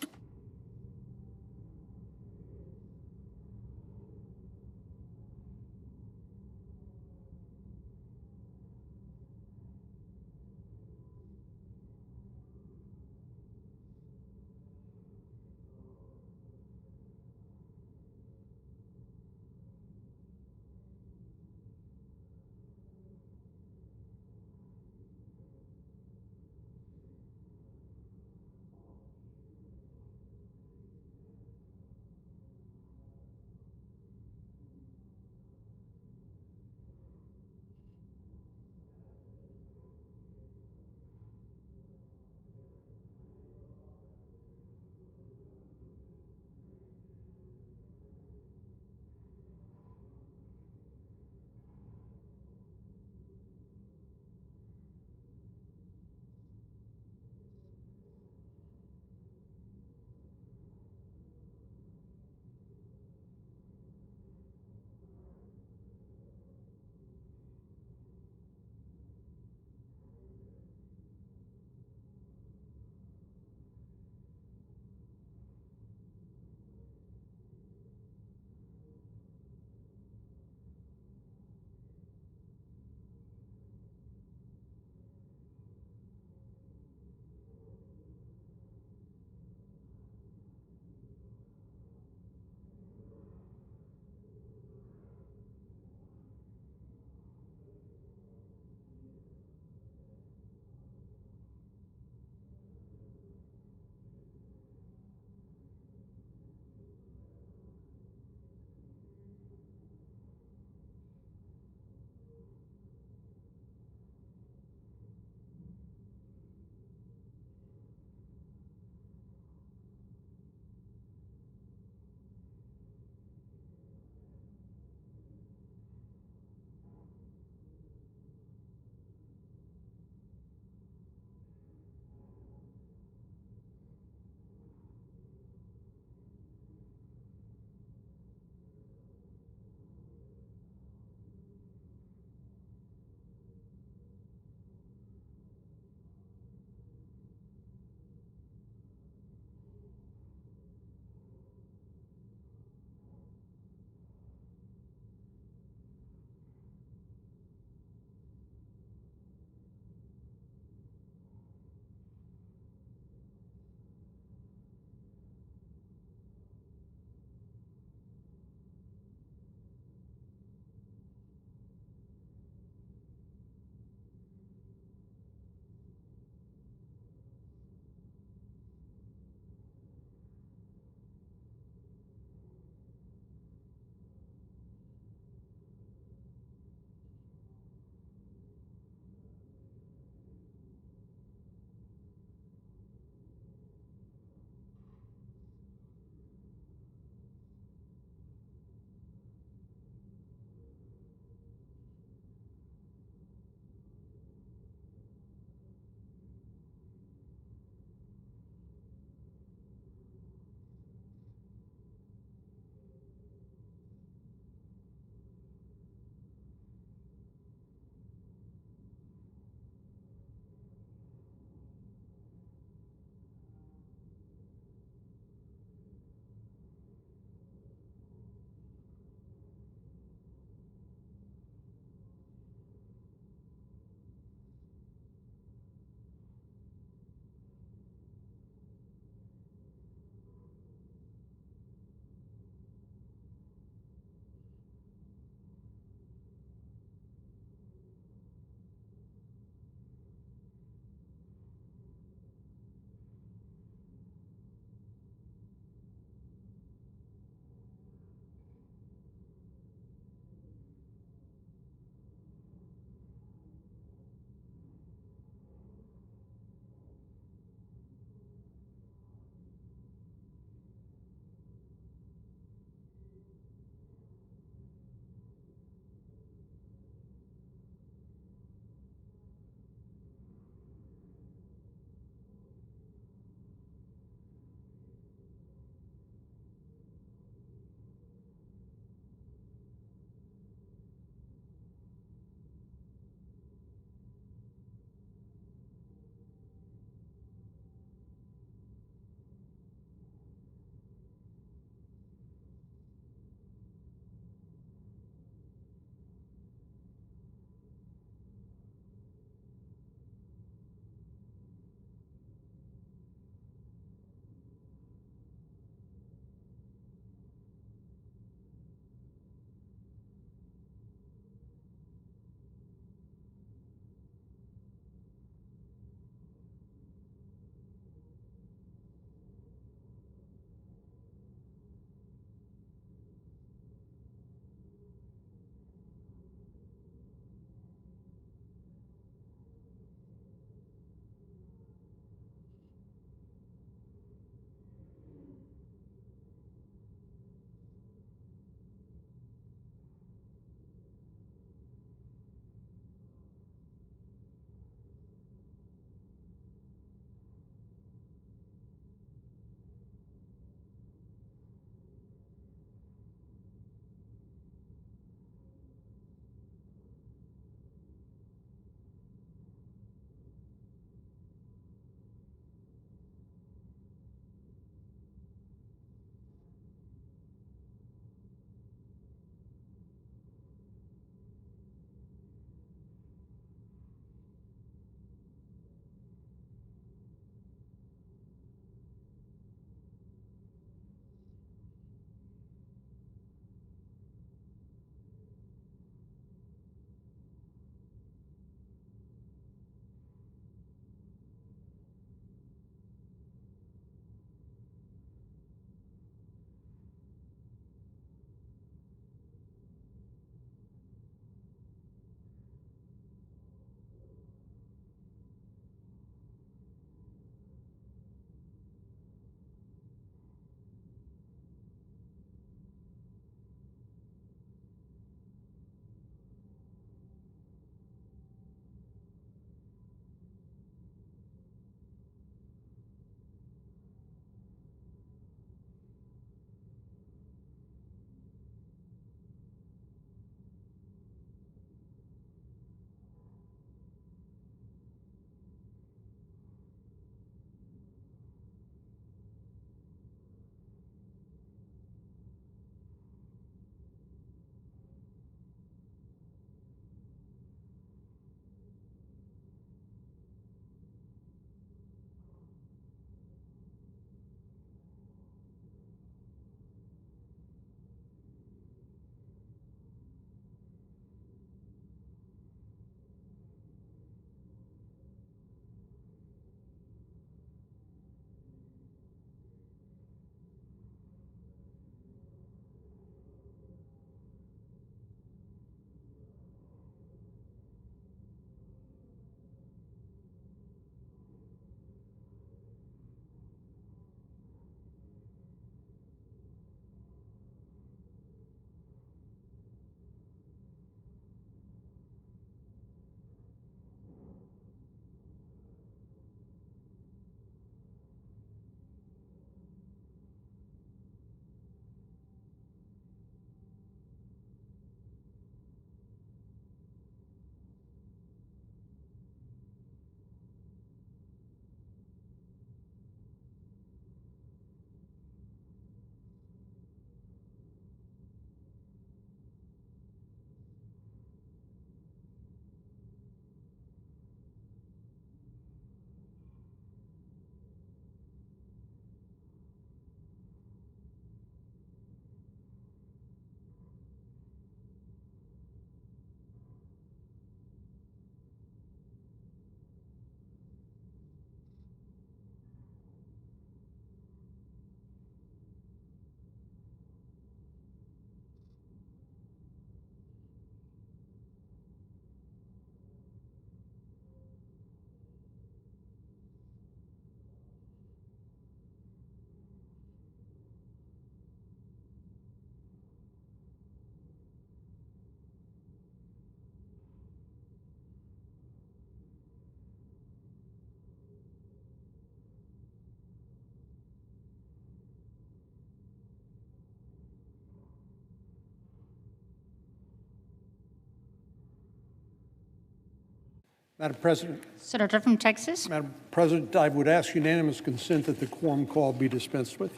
Speaker 11: Madam President,
Speaker 5: Senator from Texas.
Speaker 11: Madam President, I would ask unanimous consent that the quorum call be dispensed with.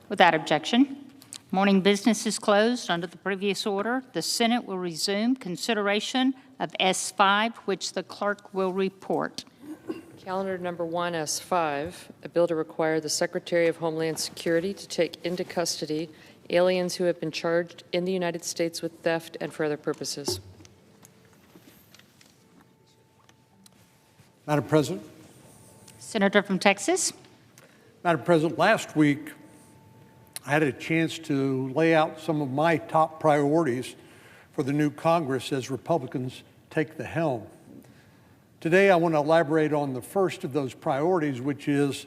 Speaker 5: Without objection. Morning business is closed under the previous order. The Senate will resume consideration of S5, which the clerk will report.
Speaker 9: Calendar number 1S5, a bill to require the Secretary of Homeland Security to take into custody aliens who have been charged in the United States with theft and for other purposes.
Speaker 11: Madam President,
Speaker 5: Senator from Texas.
Speaker 11: Madam President, last week I had a chance to lay out some of my top priorities for the new Congress as Republicans take the helm. Today, I want to elaborate on the first of those priorities, which is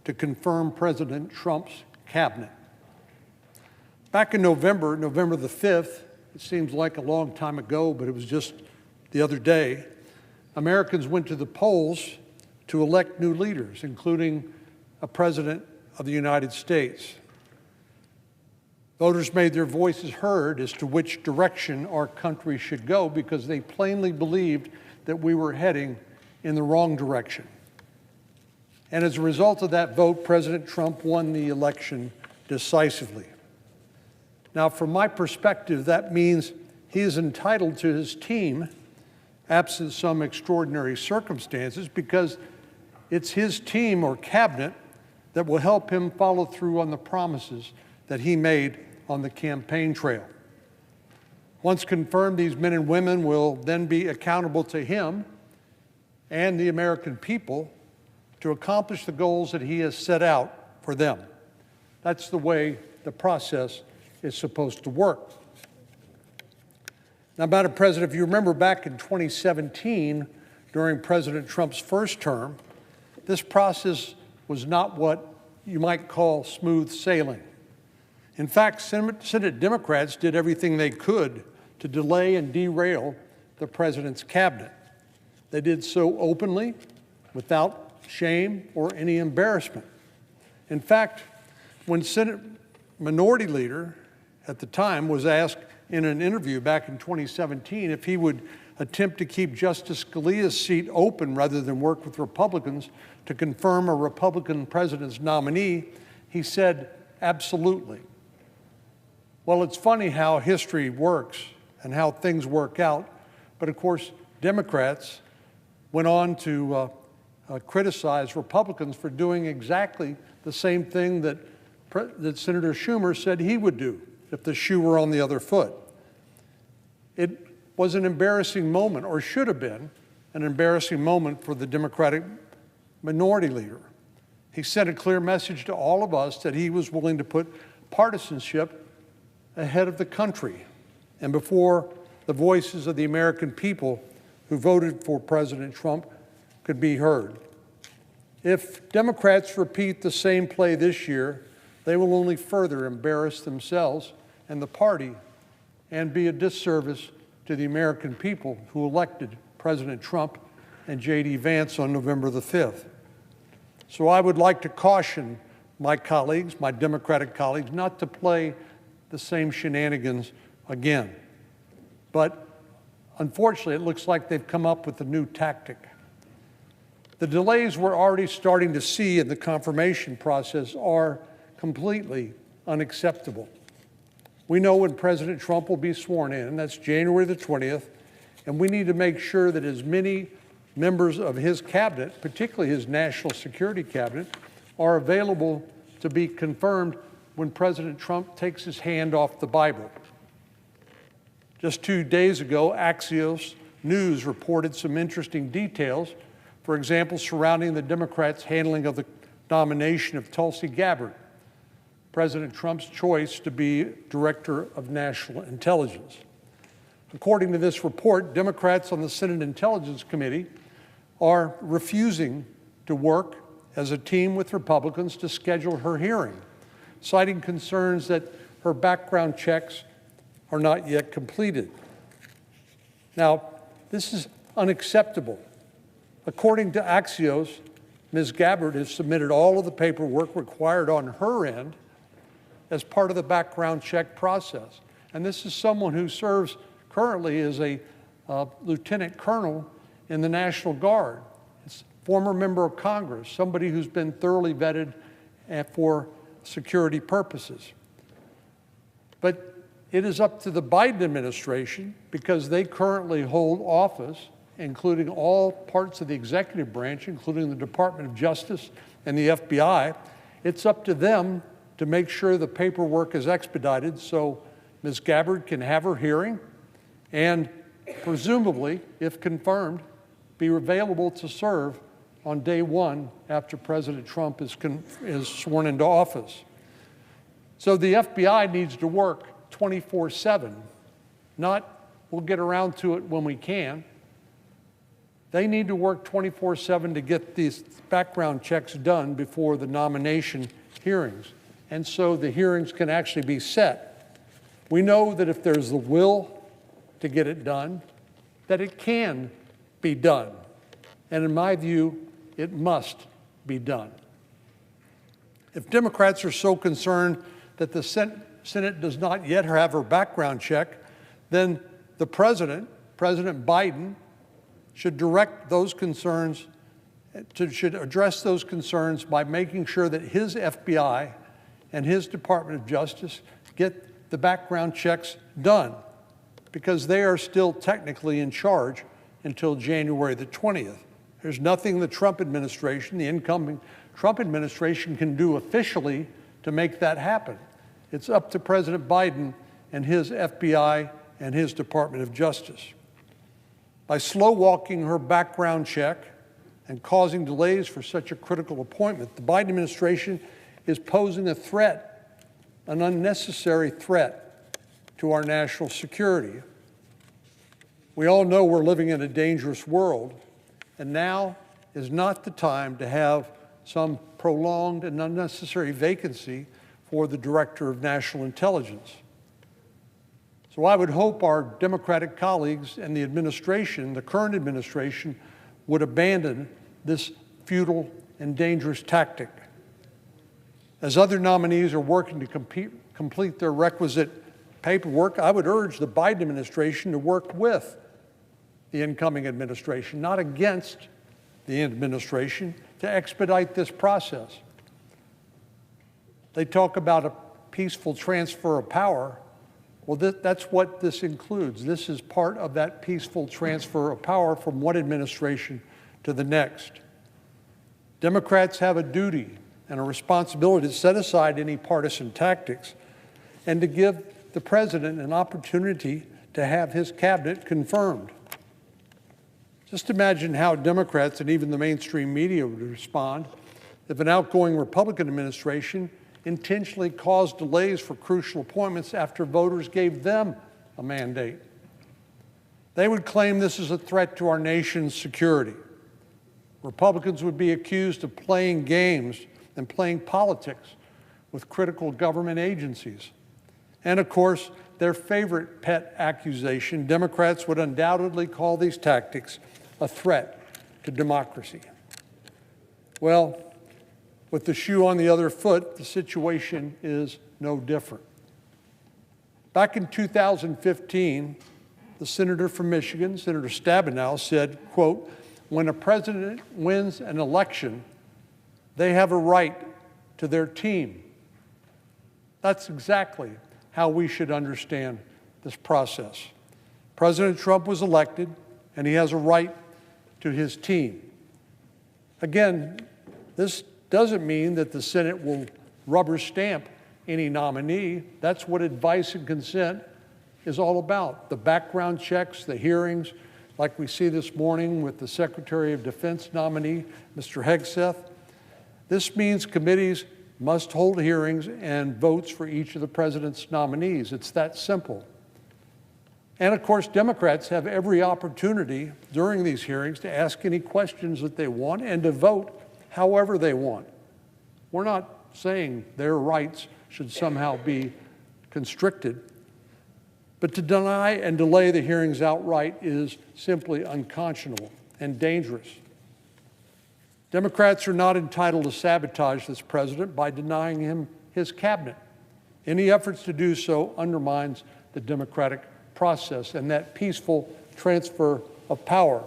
Speaker 11: to confirm President Trump's cabinet. Back in November the 5th, it seems like a long time ago, but it was just the other day, Americans went to the polls to elect new leaders, including a president of the United States. Voters made their voices heard as to which direction our country should go because they plainly believed that we were heading in the wrong direction. And as a result of that vote, President Trump won the election decisively. Now, from my perspective, that means he is entitled to his team, absent some extraordinary circumstances, because it's his team or cabinet that will help him follow through on the promises that he made on the campaign trail. Once confirmed, these men and women will then be accountable to him and the American people to accomplish the goals that he has set out for them. That's the way the process is supposed to work. Now, Madam President, if you remember back in 2017, during President Trump's first term, this process was not what you might call smooth sailing. In fact, Senate Democrats did everything they could to delay and derail the president's cabinet. They did so openly, without shame or any embarrassment. In fact, when Senate Minority Leader at the time was asked in an interview back in 2017 if he would attempt to keep Justice Scalia's seat open rather than work with Republicans to confirm a Republican president's nominee, he said, absolutely. Well, it's funny how history works and how things work out, but of course, Democrats went on to criticize Republicans for doing exactly the same thing that Senator Schumer said he would do if the shoe were on the other foot. It was an embarrassing moment, or should have been an embarrassing moment for the Democratic Minority Leader. He sent a clear message to all of us that he was willing to put partisanship ahead of the country and before the voices of the American people who voted for President Trump could be heard. If Democrats repeat the same play this year, they will only further embarrass themselves and the party and be a disservice to the American people who elected President Trump and J.D. Vance on November the 5th. So I would like to caution my colleagues, my Democratic colleagues, not to play the same shenanigans again. But unfortunately, it looks like they've come up with a new tactic. The delays we're already starting to see in the confirmation process are completely unacceptable. We know when President Trump will be sworn in, that's January the 20th, and we need to make sure that as many members of his cabinet, particularly his national security cabinet, are available to be confirmed when President Trump takes his hand off the Bible. Just 2 days ago, Axios News reported some interesting details, for example, surrounding the Democrats' handling of the nomination of Tulsi Gabbard, President Trump's choice to be Director of National Intelligence. According to this report, Democrats on the Senate Intelligence Committee are refusing to work as a team with Republicans to schedule her hearing, citing concerns that her background checks are not yet completed. Now, this is unacceptable. According to Axios, Ms. Gabbard has submitted all of the paperwork required on her end as part of the background check process. And this is someone who serves currently as a lieutenant colonel in the National Guard. It's a former member of Congress, somebody who's been thoroughly vetted for security purposes. But it is up to the Biden administration, because they currently hold office, including all parts of the executive branch, including the Department of Justice and the FBI. It's up to them to make sure the paperwork is expedited so Ms. Gabbard can have her hearing and presumably, if confirmed, be available to serve on day one after President Trump is sworn into office. So the FBI needs to work 24/7, not we'll get around to it when we can. They need to work 24/7 to get these background checks done before the nomination hearings, and so the hearings can actually be set. We know that if there's the will to get it done, that it can be done. And in my view, it must be done. If Democrats are so concerned that the Senate does not yet have her background check, then the President Biden, should direct those concerns, should address those concerns by making sure that his FBI and his Department of Justice get the background checks done, because they are still technically in charge until January the 20th. There's nothing the Trump administration, the incoming Trump administration, can do officially to make that happen. It's up to President Biden and his FBI and his Department of Justice. By slow-walking her background check and causing delays for such a critical appointment, the Biden administration is posing a threat, an unnecessary threat to our national security. We all know we're living in a dangerous world, and now is not the time to have some prolonged and unnecessary vacancy for the Director of National Intelligence. So I would hope our Democratic colleagues and the administration, the current administration, would abandon this futile and dangerous tactic. As other nominees are working to complete their requisite paperwork, I would urge the Biden administration to work with the incoming administration, not against the administration, to expedite this process. They talk about a peaceful transfer of power. Well, that's what this includes. This is part of that peaceful transfer of power from one administration to the next. Democrats have a duty and a responsibility to set aside any partisan tactics and to give the president an opportunity to have his cabinet confirmed. Just imagine how Democrats and even the mainstream media would respond if an outgoing Republican administration intentionally caused delays for crucial appointments after voters gave them a mandate. They would claim this is a threat to our nation's security. Republicans would be accused of playing games and playing politics with critical government agencies. And of course, their favorite pet accusation, Democrats would undoubtedly call these tactics a threat to democracy. Well, with the shoe on the other foot, the situation is no different. Back in 2015, the senator from Michigan, Senator Stabenow, said, quote, "When a president wins an election, they have a right to their team." That's exactly how we should understand this process. President Trump was elected, and he has a right to his team. Again, this doesn't mean that the Senate will rubber stamp any nominee. That's what advice and consent is all about. The background checks, the hearings, like we see this morning with the Secretary of Defense nominee, Mr. Hegseth. This means committees must hold hearings and votes for each of the president's nominees. It's that simple. And of course, Democrats have every opportunity during these hearings to ask any questions that they want and to vote however they want. We're not saying their rights should somehow be constricted, but to deny and delay the hearings outright is simply unconscionable and dangerous. Democrats are not entitled to sabotage this president by denying him his cabinet. Any efforts to do so undermines the democratic process and that peaceful transfer of power.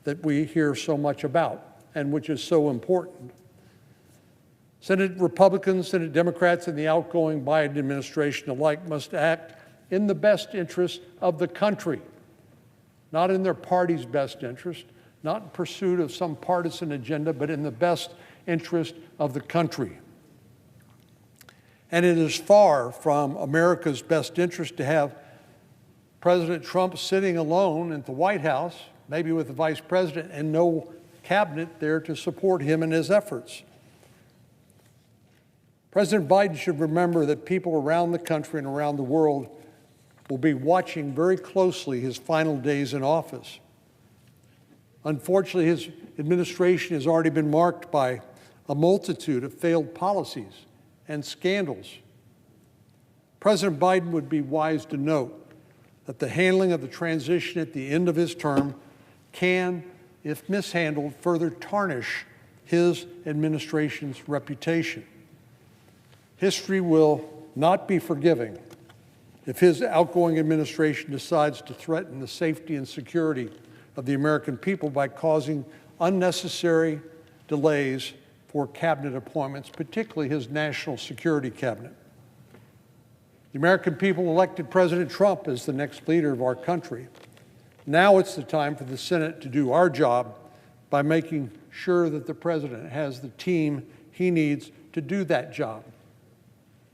Speaker 11: that we hear so much about and which is so important. Senate Republicans, Senate Democrats, and the outgoing Biden administration alike must act in the best interest of the country, not in their party's best interest, not in pursuit of some partisan agenda, but in the best interest of the country. And it is far from America's best interest to have President Trump sitting alone at the White House, maybe with the Vice President, and no cabinet there to support him in his efforts. President Biden should remember that people around the country and around the world will be watching very closely his final days in office. Unfortunately, his administration has already been marked by a multitude of failed policies and scandals. President Biden would be wise to note that the handling of the transition at the end of his term can, if mishandled, further tarnish his administration's reputation. History will not be forgiving if his outgoing administration decides to threaten the safety and security of the American people by causing unnecessary delays for cabinet appointments, particularly his national security cabinet. The American people elected President Trump as the next leader of our country. Now it's the time for the Senate to do our job by making sure that the president has the team he needs to do that job.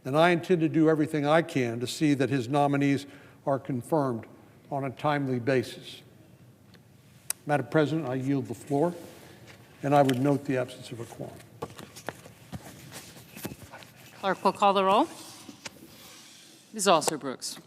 Speaker 11: And I intend to do everything I can to see that his nominees are confirmed on a timely basis. Madam President, I yield the floor, and I would note the absence of a quorum.
Speaker 9: Clerk will call the roll. Ms. Alsor-Brooks.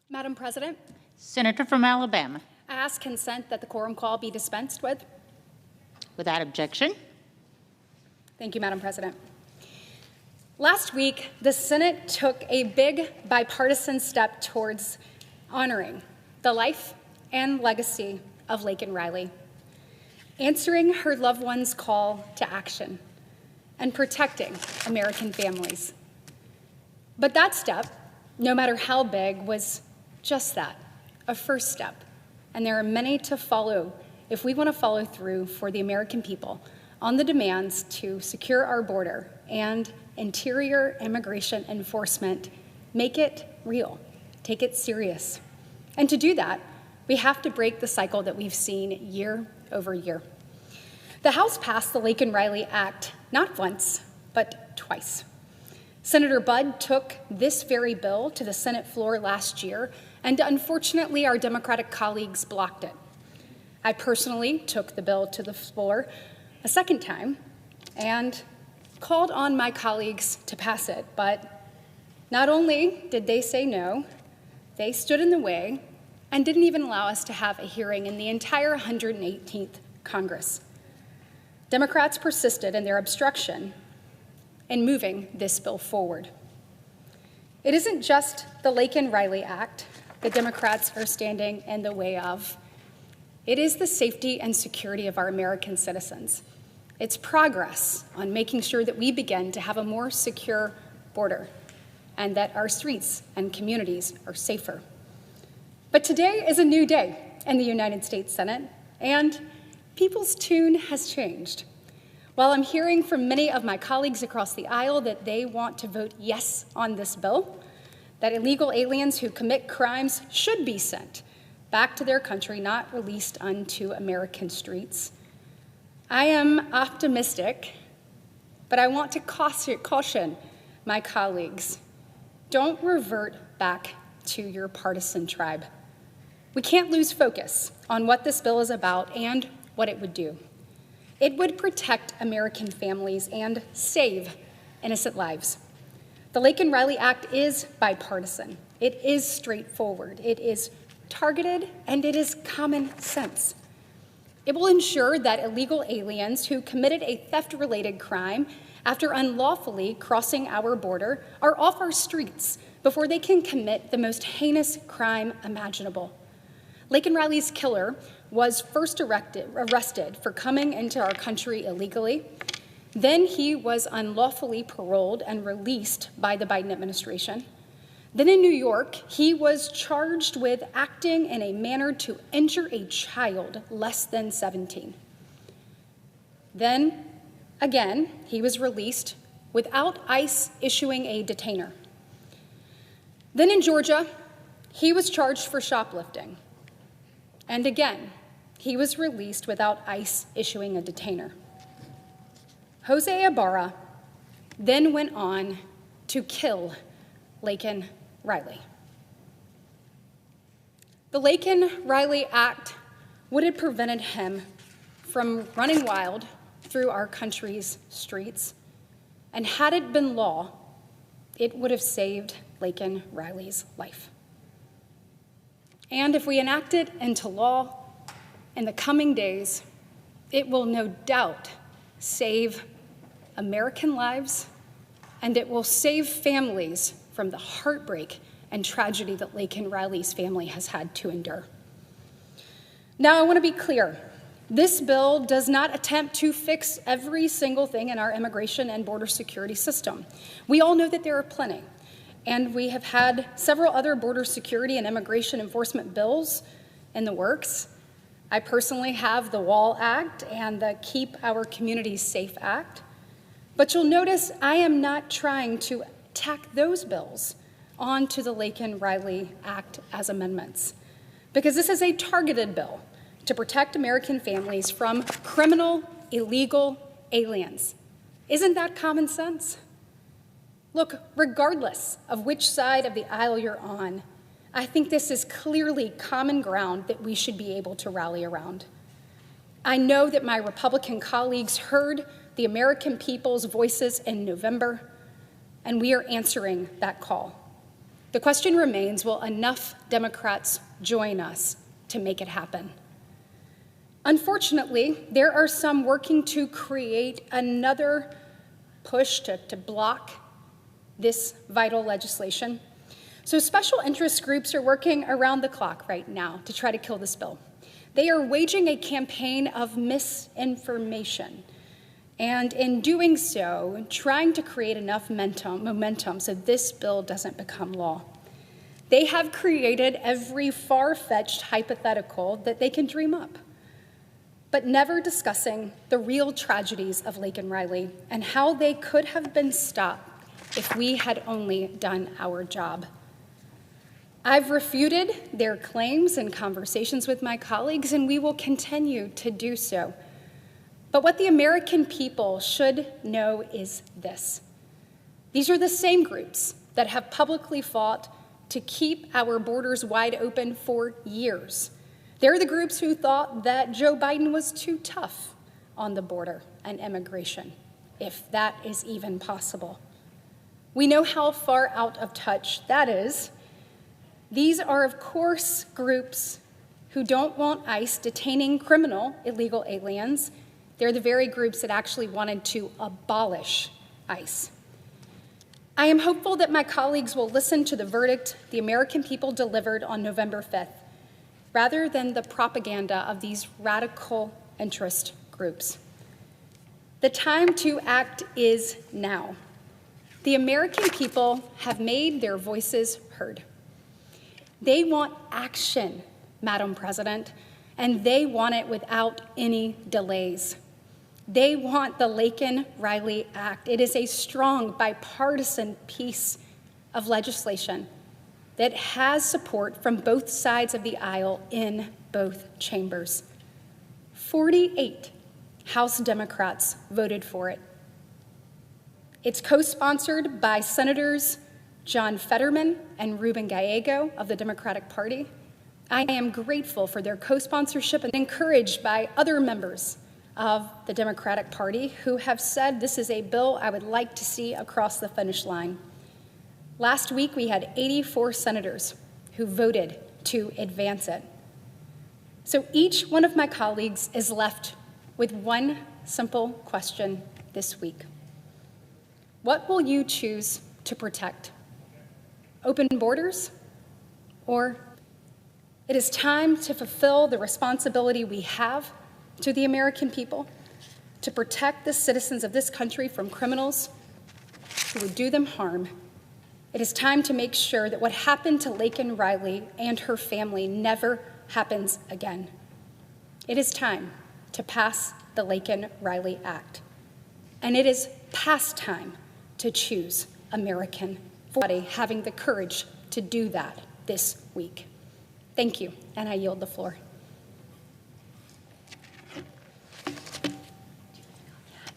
Speaker 12: Madam President,
Speaker 5: Senator from Alabama.
Speaker 12: I ask consent that the quorum call be dispensed with.
Speaker 5: Without objection.
Speaker 12: Thank you, Madam President. Last week, the Senate took a big bipartisan step towards honoring the life and legacy of Laken Riley, answering her loved one's call to action, and protecting American families. But that step, no matter how big, was just that, a first step. And there are many to follow if we want to follow through for the American people on the demands to secure our border and interior immigration enforcement. Make it real, take it serious. And to do that, we have to break the cycle that we've seen year over year. The House passed the Laken Riley Act not once, but twice. Senator Budd took this very bill to the Senate floor last year, and unfortunately, our Democratic colleagues blocked it. I personally took the bill to the floor a second time and called on my colleagues to pass it, but not only did they say no, they stood in the way and didn't even allow us to have a hearing in the entire 118th Congress. Democrats persisted in their obstruction in moving this bill forward. It isn't just the Laken Riley Act the Democrats are standing in the way of. It is the safety and security of our American citizens. It's progress on making sure that we begin to have a more secure border and that our streets and communities are safer. But today is a new day in the United States Senate, and people's tune has changed. While I'm hearing from many of my colleagues across the aisle that they want to vote yes on this bill, that illegal aliens who commit crimes should be sent back to their country, not released unto American streets, I am optimistic, but I want to caution my colleagues. Don't revert back to your partisan tribe. We can't lose focus on what this bill is about and what it would do. It would protect American families and save innocent lives. The Laken Riley Act is bipartisan. It is straightforward. It is targeted, and it is common sense. It will ensure that illegal aliens who committed a theft-related crime after unlawfully crossing our border are off our streets before they can commit the most heinous crime imaginable. Laken Riley's killer was first arrested for coming into our country illegally. Then he was unlawfully paroled and released by the Biden administration. Then in New York, he was charged with acting in a manner to injure a child less than 17. Then, again, he was released without ICE issuing a detainer. Then in Georgia, he was charged for shoplifting. And again, he was released without ICE issuing a detainer. Jose Ibarra then went on to kill Laken Riley. The Laken Riley Act would have prevented him from running wild through our country's streets, and had it been law, it would have saved Laken Riley's life. And if we enact it into law in the coming days, it will no doubt save American lives, and it will save families from the heartbreak and tragedy that Laken Riley's family has had to endure. Now, I want to be clear. This bill does not attempt to fix every single thing in our immigration and border security system. We all know that there are plenty, and we have had several other border security and immigration enforcement bills in the works. I personally have the WALL Act and the Keep Our Communities Safe Act. But you'll notice I am not trying to tack those bills onto the Laken Riley Act as amendments, because this is a targeted bill to protect American families from criminal, illegal aliens. Isn't that common sense? Look, regardless of which side of the aisle you're on, I think this is clearly common ground that we should be able to rally around. I know that my Republican colleagues heard the American people's voices in November, and we are answering that call. The question remains, will enough Democrats join us to make it happen? Unfortunately, there are some working to create another push to block this vital legislation. So special interest groups are working around the clock right now to try to kill this bill. They are waging a campaign of misinformation, and in doing so, trying to create enough momentum so this bill doesn't become law. They have created every far-fetched hypothetical that they can dream up, but never discussing the real tragedies of Laken Riley and how they could have been stopped if we had only done our job. I've refuted their claims in conversations with my colleagues, and we will continue to do so. But what the American people should know is this. These are the same groups that have publicly fought to keep our borders wide open for years. They're the groups who thought that Joe Biden was too tough on the border and immigration, if that is even possible. We know how far out of touch that is. These are, of course, groups who don't want ICE detaining criminal illegal aliens. They're the very groups that actually wanted to abolish ICE. I am hopeful that my colleagues will listen to the verdict the American people delivered on November 5th, rather than the propaganda of these radical interest groups. The time to act is now. The American people have made their voices heard. They want action, Madam President, and they want it without any delays. They want the Laken Riley Act. It is a strong bipartisan piece of legislation that has support from both sides of the aisle in both chambers. 48 House Democrats voted for it. It's co-sponsored by Senators John Fetterman and Ruben Gallego of the Democratic Party. I am grateful for their co-sponsorship and encouraged by other members of the Democratic Party who have said this is a bill I would like to see across the finish line. Last week, we had 84 senators who voted to advance it. So each one of my colleagues is left with one simple question this week. What will you choose to protect? Open borders? Or it is time to fulfill the responsibility we have to the American people to protect the citizens of this country from criminals who would do them harm. It is time to make sure that what happened to Laken Riley and her family never happens again. It is time to pass the Laken Riley Act. And it is past time to choose American body having the courage to do that this week. Thank you, and I yield the floor.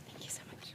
Speaker 12: Thank you so much.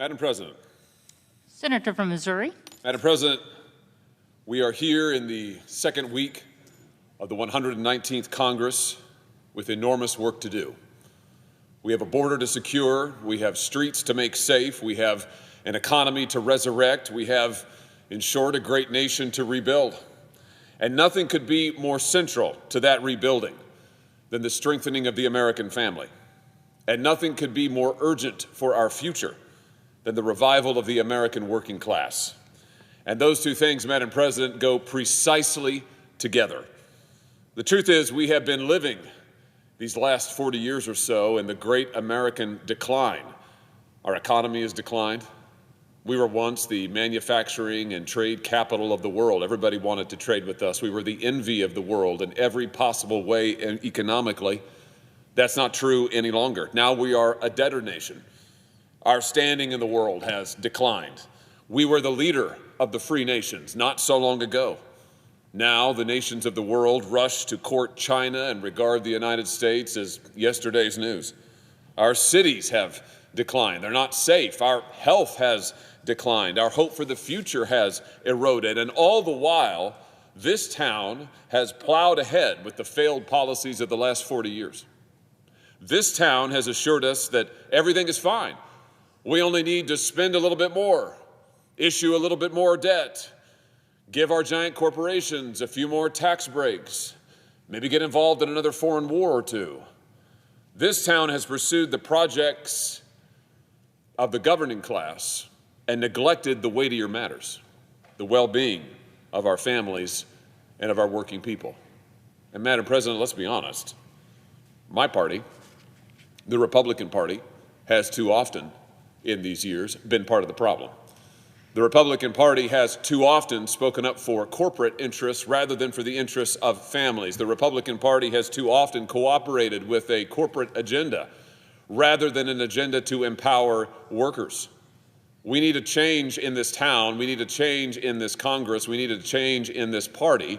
Speaker 13: Madam President.
Speaker 5: Senator from Missouri.
Speaker 13: Madam President, we are here in the second week of the 119th Congress with enormous work to do. We have a border to secure, we have streets to make safe, we have an economy to resurrect, we have, in short, a great nation to rebuild. And nothing could be more central to that rebuilding than the strengthening of the American family. And nothing could be more urgent for our future than the revival of the American working class. And those two things, Madam President, go precisely together. The truth is, we have been living these last 40 years or so in the great American decline. Our economy has declined. We were once the manufacturing and trade capital of the world. Everybody wanted to trade with us. We were the envy of the world in every possible way economically. That's not true any longer. Now we are a debtor nation. Our standing in the world has declined. We were the leader of the free nations not so long ago. Now the nations of the world rush to court China and regard the United States as yesterday's news. Our cities have declined. They're not safe. Our health has declined. Our hope for the future has eroded. And all the while, this town has plowed ahead with the failed policies of the last 40 years. This town has assured us that everything is fine. We only need to spend a little bit more, issue a little bit more debt, give our giant corporations a few more tax breaks, maybe get involved in another foreign war or two. This town has pursued the projects of the governing class and neglected the weightier matters, the well-being of our families and of our working people. And Madam President, let's be honest, my party, the Republican Party, has too often in these years been part of the problem. The Republican Party has too often spoken up for corporate interests rather than for the interests of families. The Republican Party has too often cooperated with a corporate agenda rather than an agenda to empower workers. We need a change in this town. We need a change in this Congress. We need a change in this party.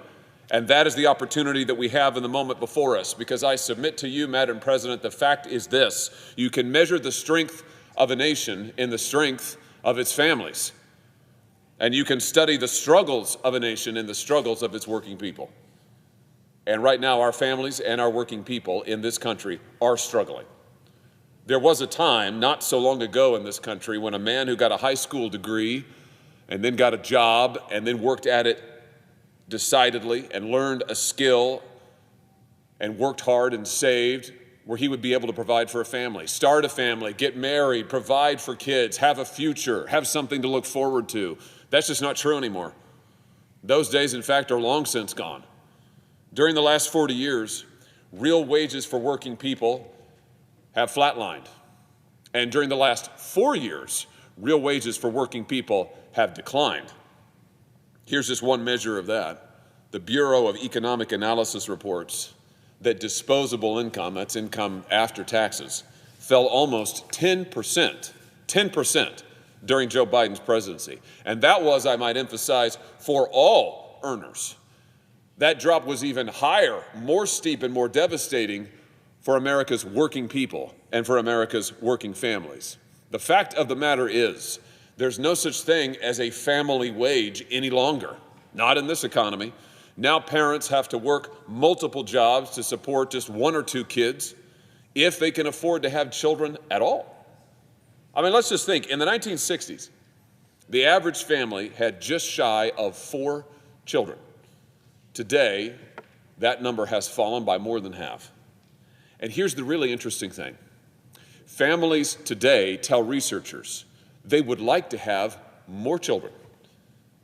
Speaker 13: And that is the opportunity that we have in the moment before us. Because I submit to you, Madam President, the fact is this: you can measure the strength of a nation in the strength of its families. And you can study the struggles of a nation in the struggles of its working people. And right now, our families and our working people in this country are struggling. There was a time not so long ago in this country when a man who got a high school degree and then got a job and then worked at it decidedly and learned a skill and worked hard and saved, where he would be able to provide for a family, start a family, get married, provide for kids, have a future, have something to look forward to. That's just not true anymore. Those days, in fact, are long since gone. During the last 40 years, real wages for working people have flatlined. And during the last 4 years, real wages for working people have declined. Here's just one measure of that. The Bureau of Economic Analysis reports that disposable income, that's income after taxes, fell almost 10% during Joe Biden's presidency. And that was, I might emphasize, for all earners. That drop was even higher, more steep and more devastating for America's working people and for America's working families. The fact of the matter is, there's no such thing as a family wage any longer, not in this economy. Now parents have to work multiple jobs to support just one or two kids if they can afford to have children at all. I mean, let's just think, in the 1960s, the average family had just shy of 4 children. Today, that number has fallen by more than half. And here's the really interesting thing. Families today tell researchers they would like to have more children.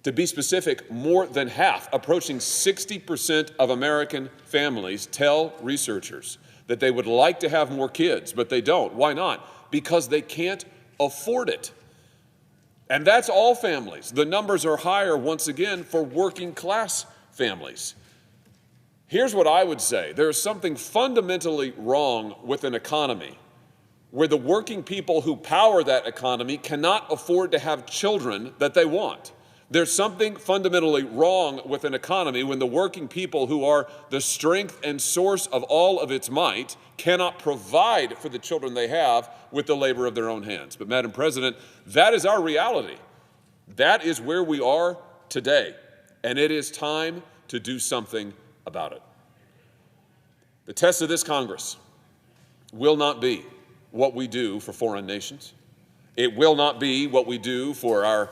Speaker 13: To be specific, more than half, approaching 60% of American families tell researchers that they would like to have more kids, but they don't. Why not? Because they can't afford it. And that's all families. The numbers are higher, once again, for working class families. Here's what I would say. There's something fundamentally wrong with an economy where the working people who power that economy cannot afford to have children that they want. There's something fundamentally wrong with an economy when the working people, who are the strength and source of all of its might, cannot provide for the children they have with the labor of their own hands. But, Madam President, that is our reality. That is where we are today, and it is time to do something about it. The test of this Congress will not be what we do for foreign nations. It will not be what we do for our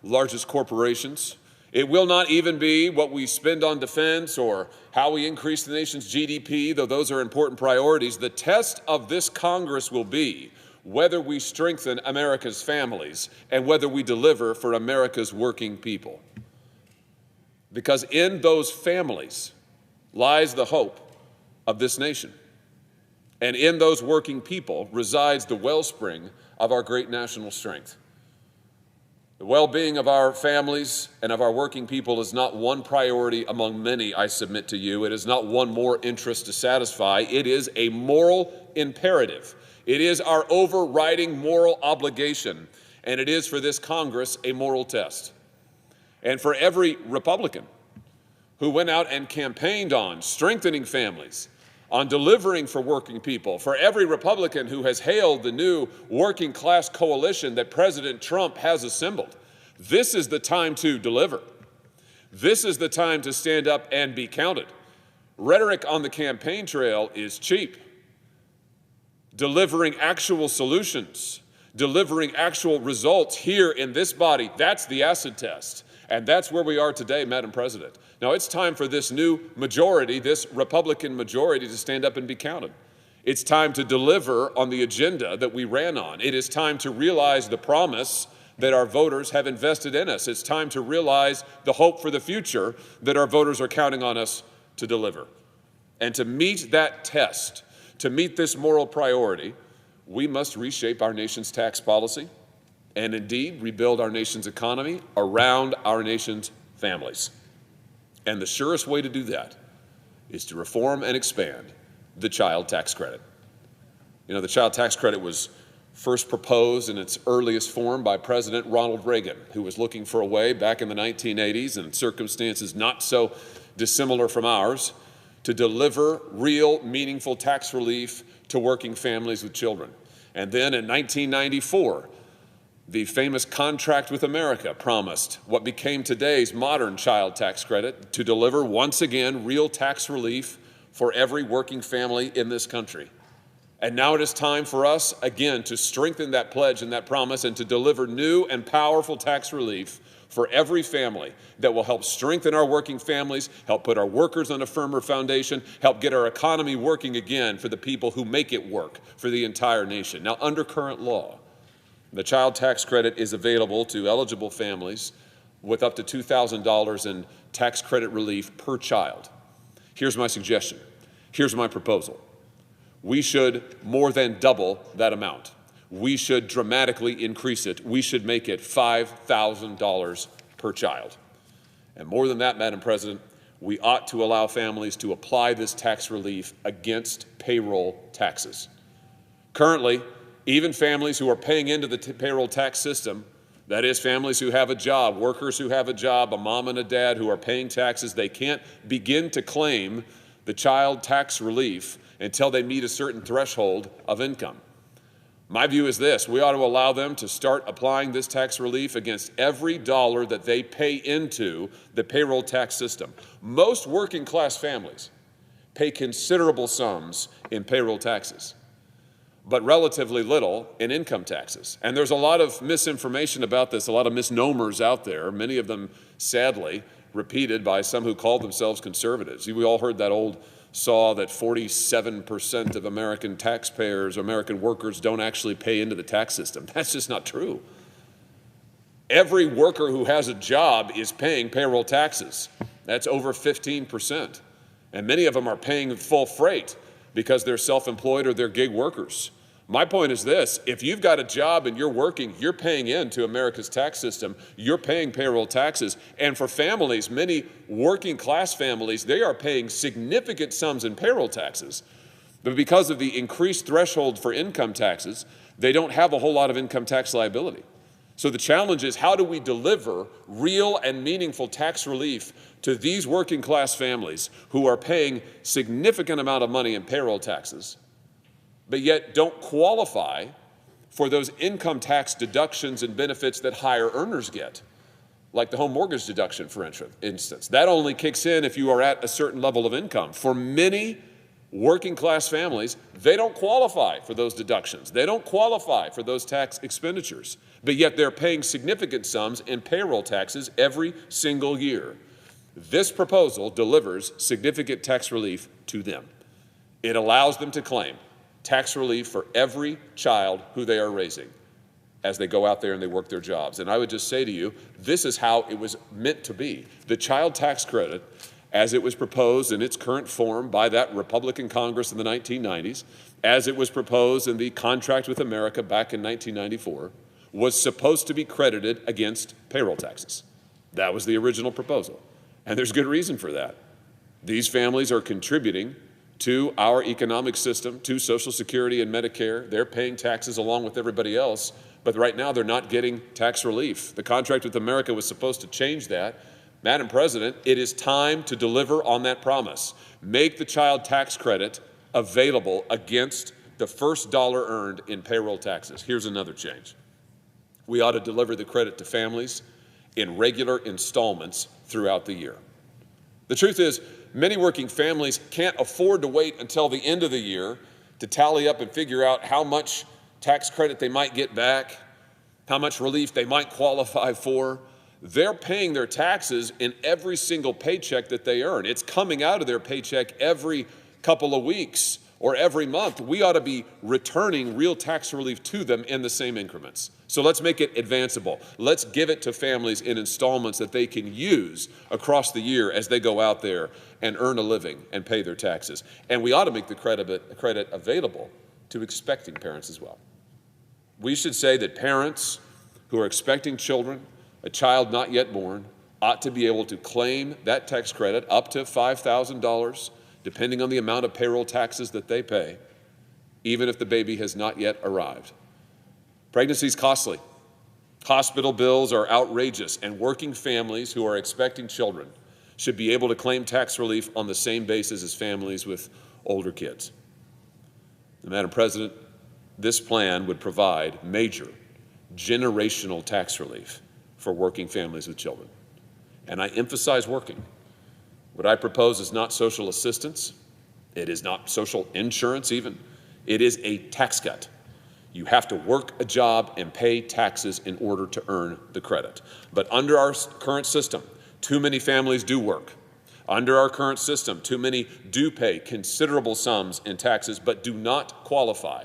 Speaker 13: largest corporations. It will not even be what we spend on defense or how we increase the nation's GDP, though those are important priorities. The test of this Congress will be whether we strengthen America's families and whether we deliver for America's working people. Because in those families lies the hope of this nation. And in those working people resides the wellspring of our great national strength. The well-being of our families and of our working people is not one priority among many, I submit to you. It is not one more interest to satisfy. It is a moral imperative. It is our overriding moral obligation, and it is for this Congress a moral test. And for every Republican who went out and campaigned on strengthening families, on delivering for working people, for every Republican who has hailed the new working class coalition that President Trump has assembled, this is the time to deliver. This is the time to stand up and be counted. Rhetoric on the campaign trail is cheap. Delivering actual solutions, delivering actual results here in this body, that's the acid test. And that's where we are today, Madam President. Now, it's time for this new majority, this Republican majority, to stand up and be counted. It's time to deliver on the agenda that we ran on. It is time to realize the promise that our voters have invested in us. It's time to realize the hope for the future that our voters are counting on us to deliver. And to meet that test, to meet this moral priority, we must reshape our nation's tax policy and indeed rebuild our nation's economy around our nation's families. And the surest way to do that is to reform and expand the child tax credit. You know, the child tax credit was first proposed in its earliest form by President Ronald Reagan, who was looking for a way back in the 1980s, in circumstances not so dissimilar from ours, to deliver real, meaningful tax relief to working families with children. And then in 1994, the famous Contract with America promised what became today's modern child tax credit to deliver, once again, real tax relief for every working family in this country. And now it is time for us, again, to strengthen that pledge and that promise and to deliver new and powerful tax relief for every family that will help strengthen our working families, help put our workers on a firmer foundation, help get our economy working again for the people who make it work for the entire nation. Now, under current law, the child tax credit is available to eligible families with up to $2,000 in tax credit relief per child. Here's my suggestion. Here's my proposal. We should more than double that amount. We should dramatically increase it. We should make it $5,000 per child. And more than that, Madam President, we ought to allow families to apply this tax relief against payroll taxes. Currently, even families who are paying into the payroll tax system, that is, families who have a job, workers who have a job, a mom and a dad who are paying taxes, they can't begin to claim the child tax relief until they meet a certain threshold of income. My view is this: we ought to allow them to start applying this tax relief against every dollar that they pay into the payroll tax system. Most working class families pay considerable sums in payroll taxes, but relatively little in income taxes. And there's a lot of misinformation about this, a lot of misnomers out there, many of them, sadly, repeated by some who call themselves conservatives. We all heard that old saw that 47% of American taxpayers, American workers, don't actually pay into the tax system. That's just not true. Every worker who has a job is paying payroll taxes. That's over 15%. And many of them are paying full freight because they're self-employed or they're gig workers. My point is this: if you've got a job and you're working, you're paying into America's tax system, you're paying payroll taxes. And for families, many working class families, they are paying significant sums in payroll taxes. But because of the increased threshold for income taxes, they don't have a whole lot of income tax liability. So the challenge is, how do we deliver real and meaningful tax relief to these working class families who are paying significant amount of money in payroll taxes, but yet don't qualify for those income tax deductions and benefits that higher earners get, like the home mortgage deduction, for instance. That only kicks in if you are at a certain level of income. For many working class families, they don't qualify for those deductions. They don't qualify for those tax expenditures, but yet they're paying significant sums in payroll taxes every single year. This proposal delivers significant tax relief to them. It allows them to claim tax relief for every child who they are raising as they go out there and they work their jobs. And I would just say to you, this is how it was meant to be. The child tax credit, as it was proposed in its current form by that Republican Congress in the 1990s, as it was proposed in the Contract with America back in 1994, was supposed to be credited against payroll taxes. That was the original proposal. And there's good reason for that. These families are contributing to our economic system, to Social Security and Medicare. They're paying taxes along with everybody else, but right now they're not getting tax relief. The Contract with America was supposed to change that. Madam President, it is time to deliver on that promise. Make the child tax credit available against the first dollar earned in payroll taxes. Here's another change. We ought to deliver the credit to families in regular installments throughout the year. The truth is, many working families can't afford to wait until the end of the year to tally up and figure out how much tax credit they might get back, how much relief they might qualify for. They're paying their taxes in every single paycheck that they earn. It's coming out of their paycheck every couple of weeks or every month. We ought to be returning real tax relief to them in the same increments. So let's make it advanceable. Let's give it to families in installments that they can use across the year as they go out there and earn a living and pay their taxes. And we ought to make the credit available to expecting parents as well. We should say that parents who are expecting children, a child not yet born, ought to be able to claim that tax credit up to $5,000, depending on the amount of payroll taxes that they pay, even if the baby has not yet arrived. Pregnancy is costly. Hospital bills are outrageous, and working families who are expecting children should be able to claim tax relief on the same basis as families with older kids. Madam President, this plan would provide major generational tax relief for working families with children. And I emphasize working. What I propose is not social assistance. It is not social insurance even. It is a tax cut. You have to work a job and pay taxes in order to earn the credit. But under our current system, too many families do work. Under our current system, too many do pay considerable sums in taxes but do not qualify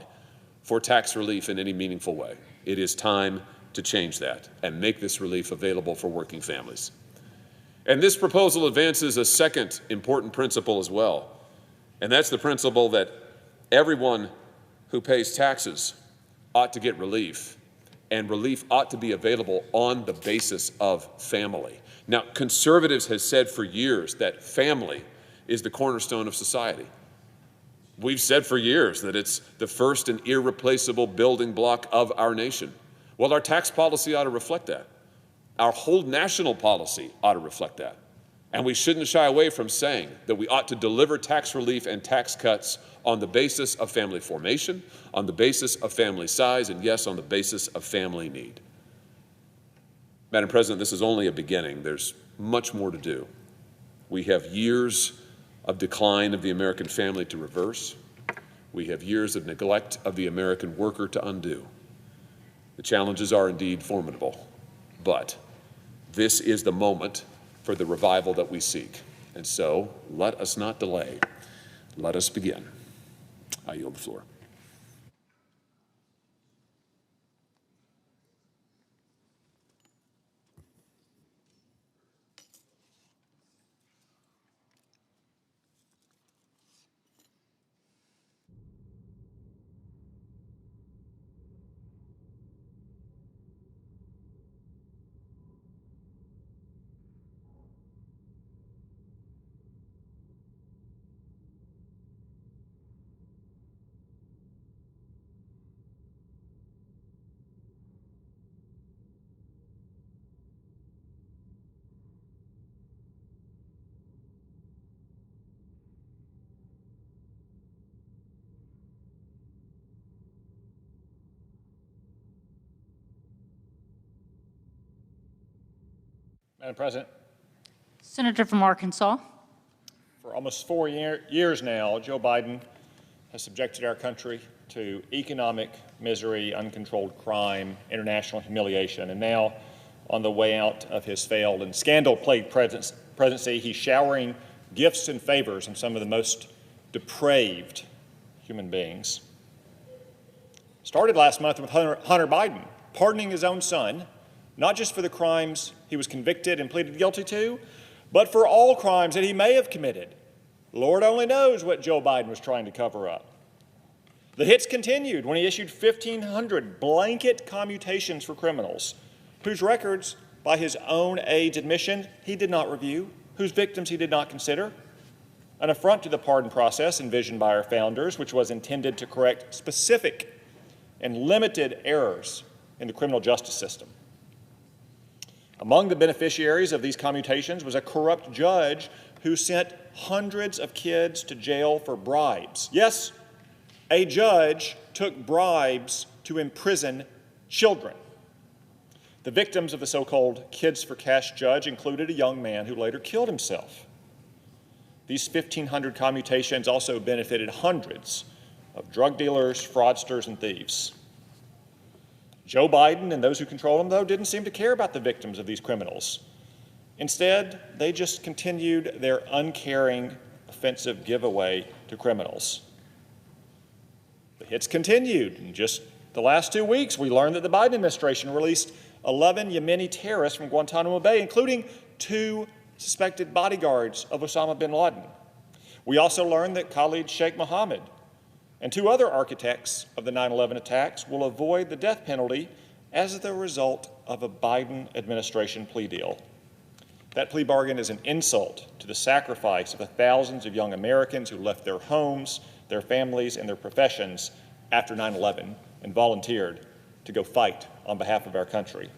Speaker 13: for tax relief in any meaningful way. It is time to change that and make this relief available for working families. And this proposal advances a second important principle as well, and that's the principle that everyone who pays taxes ought to get relief, and relief ought to be available on the basis of family. Now, conservatives have said for years that family is the cornerstone of society. We've said for years that it's the first and irreplaceable building block of our nation. Well, our tax policy ought to reflect that. Our whole national policy ought to reflect that. And we shouldn't shy away from saying that we ought to deliver tax relief and tax cuts on the basis of family formation, on the basis of family size, and yes, on the basis of family need. Madam President, this is only a beginning. There's much more to do. We have years of decline of the American family to reverse. We have years of neglect of the American worker to undo. The challenges are indeed formidable, but this is the moment for the revival that we seek. And so let us not delay. Let us begin. I yield the floor.
Speaker 14: Madam President,
Speaker 5: Senator from Arkansas.
Speaker 14: for almost 4 years now, Joe Biden has subjected our country to economic misery, uncontrolled crime, international humiliation, and now, on the way out of his failed and scandal-plagued presidency, he's showering gifts and favors on some of the most depraved human beings. Started last month with Hunter Biden pardoning his own son, not just for the crimes he was convicted and pleaded guilty to, but for all crimes that he may have committed. Lord only knows what Joe Biden was trying to cover up. The hits continued when he issued 1,500 blanket commutations for criminals whose records, by his own aide's admission, he did not review, whose victims he did not consider. An affront to the pardon process envisioned by our founders, which was intended to correct specific and limited errors in the criminal justice system. Among the beneficiaries of these commutations was a corrupt judge who sent hundreds of kids to jail for bribes. Yes, a judge took bribes to imprison children. The victims of the so-called Kids for Cash judge included a young man who later killed himself. These 1,500 commutations also benefited hundreds of drug dealers, fraudsters, and thieves. Joe Biden and those who control him, though, didn't seem to care about the victims of these criminals. Instead, they just continued their uncaring, offensive giveaway to criminals. The hits continued. In just the last 2 weeks, we learned that the Biden administration released 11 Yemeni terrorists from Guantanamo Bay, including 2 suspected bodyguards of Osama bin Laden. We also learned that Khalid Sheikh Mohammed and 2 other architects of the 9/11 attacks will avoid the death penalty as the result of a Biden administration plea deal. That plea bargain is an insult to the sacrifice of the thousands of young Americans who left their homes, their families, and their professions after 9/11 and volunteered to go fight on behalf of our country.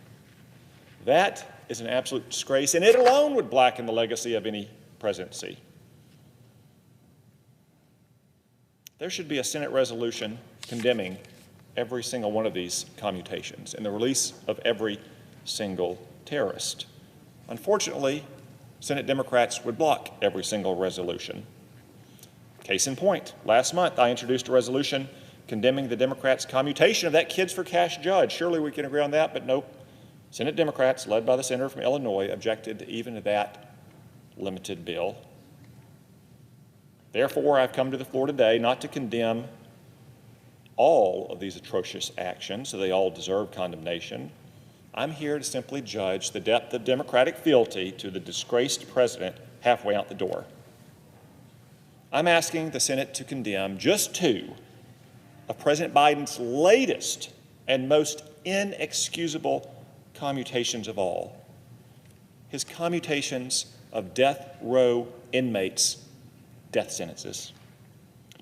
Speaker 14: That is an absolute disgrace, and it alone would blacken the legacy of any presidency. There should be a Senate resolution condemning every single one of these commutations and the release of every single terrorist. Unfortunately, Senate Democrats would block every single resolution. Case in point, last month I introduced a resolution condemning the Democrats' commutation of that Kids for Cash judge. Surely we can agree on that, but nope. Senate Democrats, led by the senator from Illinois, objected even to that limited bill. Therefore, I've come to the floor today not to condemn all of these atrocious actions, so they all deserve condemnation. I'm here to simply judge the depth of Democratic fealty to the disgraced president halfway out the door. I'm asking the Senate to condemn just 2 of President Biden's latest and most inexcusable commutations of all. His commutations of death row inmates' death sentences.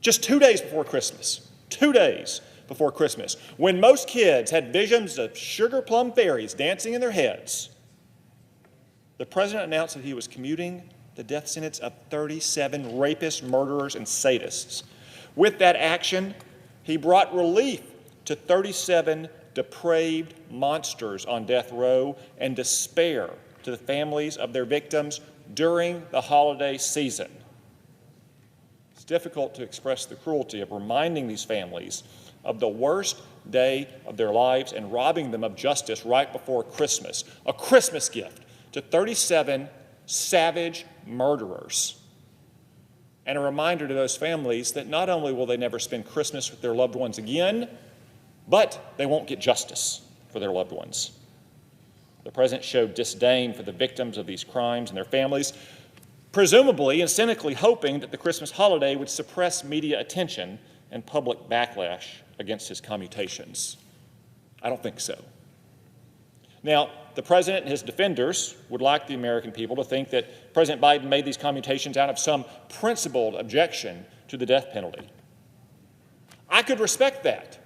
Speaker 14: Just 2 days before Christmas, 2 days before Christmas, when most kids had visions of sugar plum fairies dancing in their heads, the president announced that he was commuting the death sentence of 37 rapists, murderers, and sadists. With that action, he brought relief to 37 depraved monsters on death row and despair to the families of their victims during the holiday season. It's difficult to express the cruelty of reminding these families of the worst day of their lives and robbing them of justice right before Christmas, a Christmas gift to 37 savage murderers. And a reminder to those families that not only will they never spend Christmas with their loved ones again, but they won't get justice for their loved ones. The president showed disdain for the victims of these crimes and their families, presumably and cynically hoping that the Christmas holiday would suppress media attention and public backlash against his commutations. I don't think so. Now, the president and his defenders would like the American people to think that President Biden made these commutations out of some principled objection to the death penalty. I could respect that.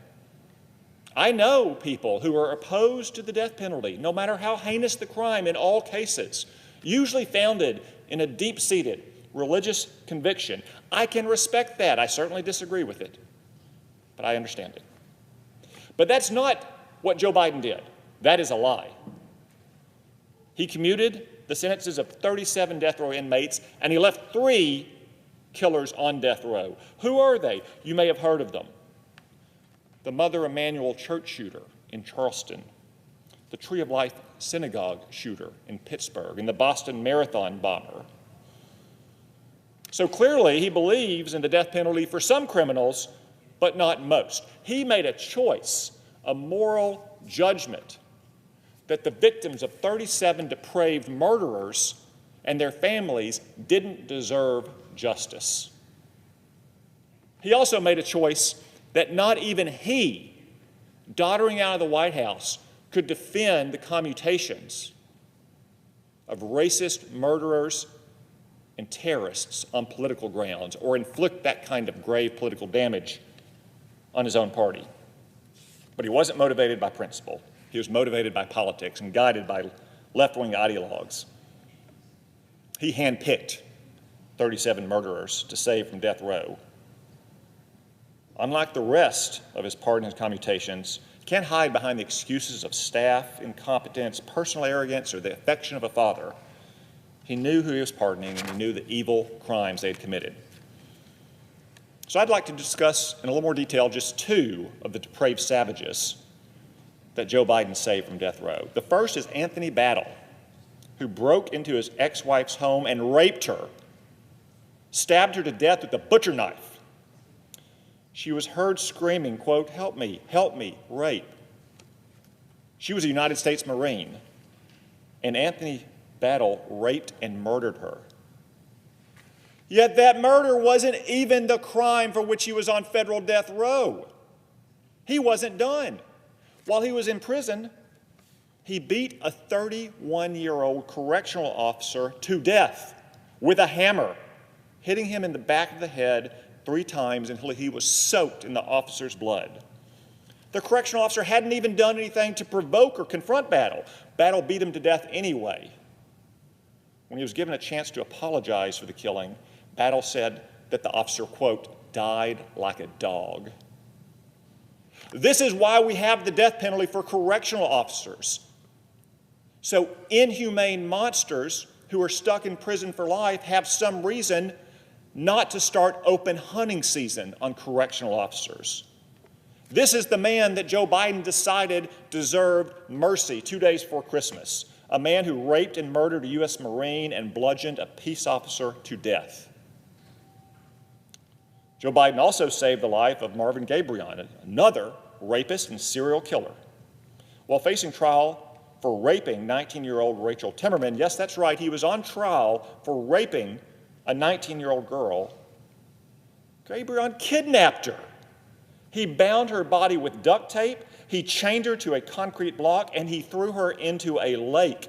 Speaker 14: I know people who are opposed to the death penalty, no matter how heinous the crime in all cases, usually founded in a deep-seated religious conviction. I can respect that. I certainly disagree with it, but I understand it. But that's not what Joe Biden did. That is a lie. He commuted the sentences of 37 death row inmates, and he left 3 killers on death row. Who are they? You may have heard of them. The Mother Emanuel church shooter in Charleston, the Tree of Life synagogue shooter in Pittsburgh, and the Boston Marathon bomber. So clearly, he believes in the death penalty for some criminals, but not most. He made a choice, a moral judgment, that the victims of 37 depraved murderers and their families didn't deserve justice. He also made a choice that not even he, doddering out of the White House, could defend the commutations of racist murderers and terrorists on political grounds or inflict that kind of grave political damage on his own party. But he wasn't motivated by principle. He was motivated by politics and guided by left-wing ideologues. He handpicked 37 murderers to save from death row. Unlike the rest of his party and his commutations, he can't hide behind the excuses of staff incompetence, personal arrogance, or the affection of a father. He knew who he was pardoning, and he knew the evil crimes they had committed. So I'd like to discuss in a little more detail just 2 of the depraved savages that Joe Biden saved from death row. The first is Anthony Battle, who broke into his ex-wife's home and raped her, stabbed her to death with a butcher knife. She was heard screaming, quote, help me, rape. She was a United States Marine, and Anthony Battle raped and murdered her. Yet that murder wasn't even the crime for which he was on federal death row. He wasn't done. While he was in prison, he beat a 31-year-old correctional officer to death with a hammer, hitting him in the back of the head 3 times until he was soaked in the officer's blood. The correctional officer hadn't even done anything to provoke or confront Battle. Battle beat him to death anyway. When he was given a chance to apologize for the killing, Battle said that the officer, quote, died like a dog. This is why we have the death penalty for correctional officers. So inhumane monsters who are stuck in prison for life have some reason not to start open hunting season on correctional officers. This is the man that Joe Biden decided deserved mercy 2 days before Christmas, a man who raped and murdered a U.S. Marine and bludgeoned a peace officer to death. Joe Biden also saved the life of Marvin Gabrion, another rapist and serial killer. While facing trial for raping 19-year-old Rachel Timmerman, yes, that's right, he was on trial for raping a 19-year-old girl. Gabrion kidnapped her. He bound her body with duct tape, he chained her to a concrete block, and he threw her into a lake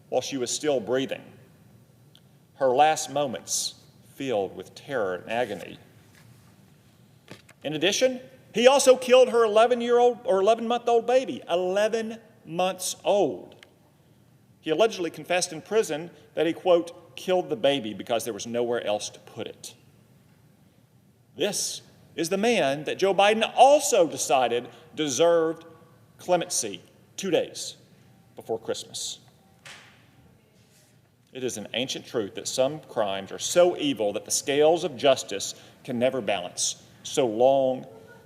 Speaker 14: while she was still breathing. Her last moments filled with terror and agony. In addition, he also killed her 11-month-old baby, 11 months old. He allegedly confessed in prison that he, quote, killed the baby because there was nowhere else to put it. This is the man that Joe Biden also decided deserved clemency 2 days before Christmas. It is an ancient truth that some crimes are so evil that the scales of justice can never balance, so long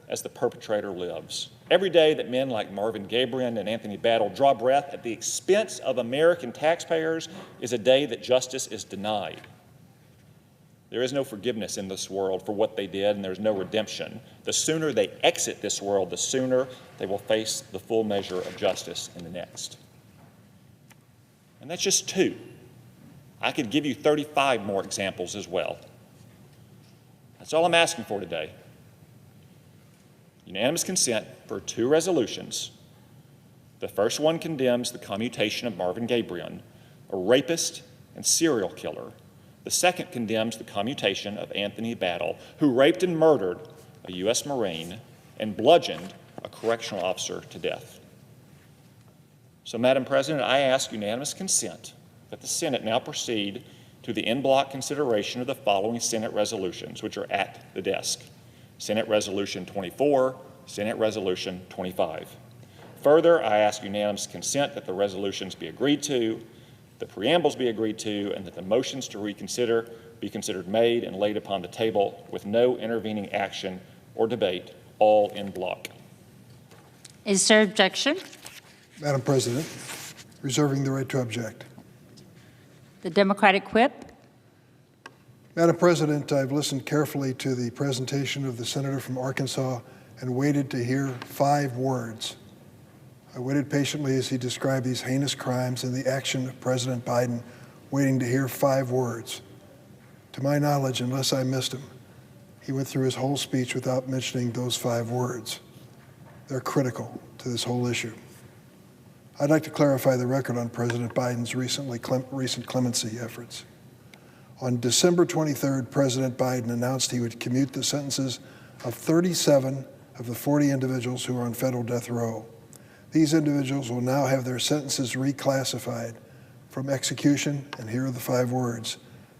Speaker 14: as the perpetrator lives. Every day that men like Marvin Gabrion and Anthony Battle draw breath at the expense of American taxpayers is a day that justice is denied. There is no forgiveness in this world for what they did, and there's no redemption. The sooner they exit this world, the sooner they will face the full measure of justice in the next. And that's just 2. I could give you 35 more examples as well. That's all I'm asking for today. Unanimous consent for 2 resolutions. The first one condemns the commutation of Marvin Gabrion, a rapist and serial killer. The second condemns the commutation of Anthony Battle, who raped and murdered a U.S. Marine and bludgeoned a correctional officer to death. So, Madam President, I ask unanimous consent that the Senate now proceed to the en bloc consideration of the following Senate resolutions, which are at the desk. Senate Resolution 24, Senate Resolution 25. Further, I ask unanimous consent that the resolutions be agreed to the preambles be agreed to, and that the motions to reconsider be considered made and laid upon the table with no intervening action or debate, all in block.
Speaker 5: Is there objection?
Speaker 10: Madam President, reserving the right to object.
Speaker 5: The Democratic whip.
Speaker 10: Madam President, I've listened carefully to the presentation of the senator from Arkansas and waited to hear 5 words. I waited patiently as he described these heinous crimes and the action of President Biden, waiting to hear 5 words. To my knowledge, unless I missed him, he went through his whole speech without mentioning those 5 words. They're critical to this whole issue. I'd like to clarify the record on President Biden's recent clemency efforts. On December 23rd, President Biden announced he would commute the sentences of 37 of the 40 individuals who are on federal death row. These individuals will now have their sentences reclassified from execution, and here are the 5 words,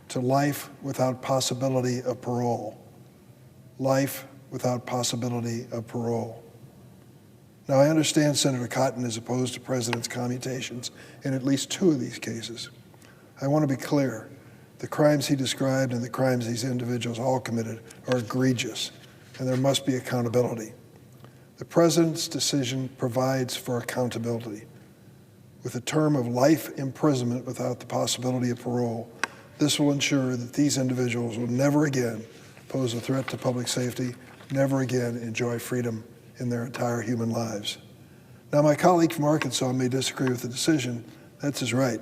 Speaker 10: to life without possibility of parole. Life without possibility of parole. Now, I understand Senator Cotton is opposed to President's commutations in at least 2 of these cases. I want to be clear. The crimes he described and the crimes these individuals all committed are egregious, and there must be accountability. The President's decision provides for accountability. With a term of life imprisonment without the possibility of parole, this will ensure that these individuals will never again pose a threat to public safety, never again enjoy freedom in their entire human lives. Now, my colleague from Arkansas may disagree with the decision. That's his right.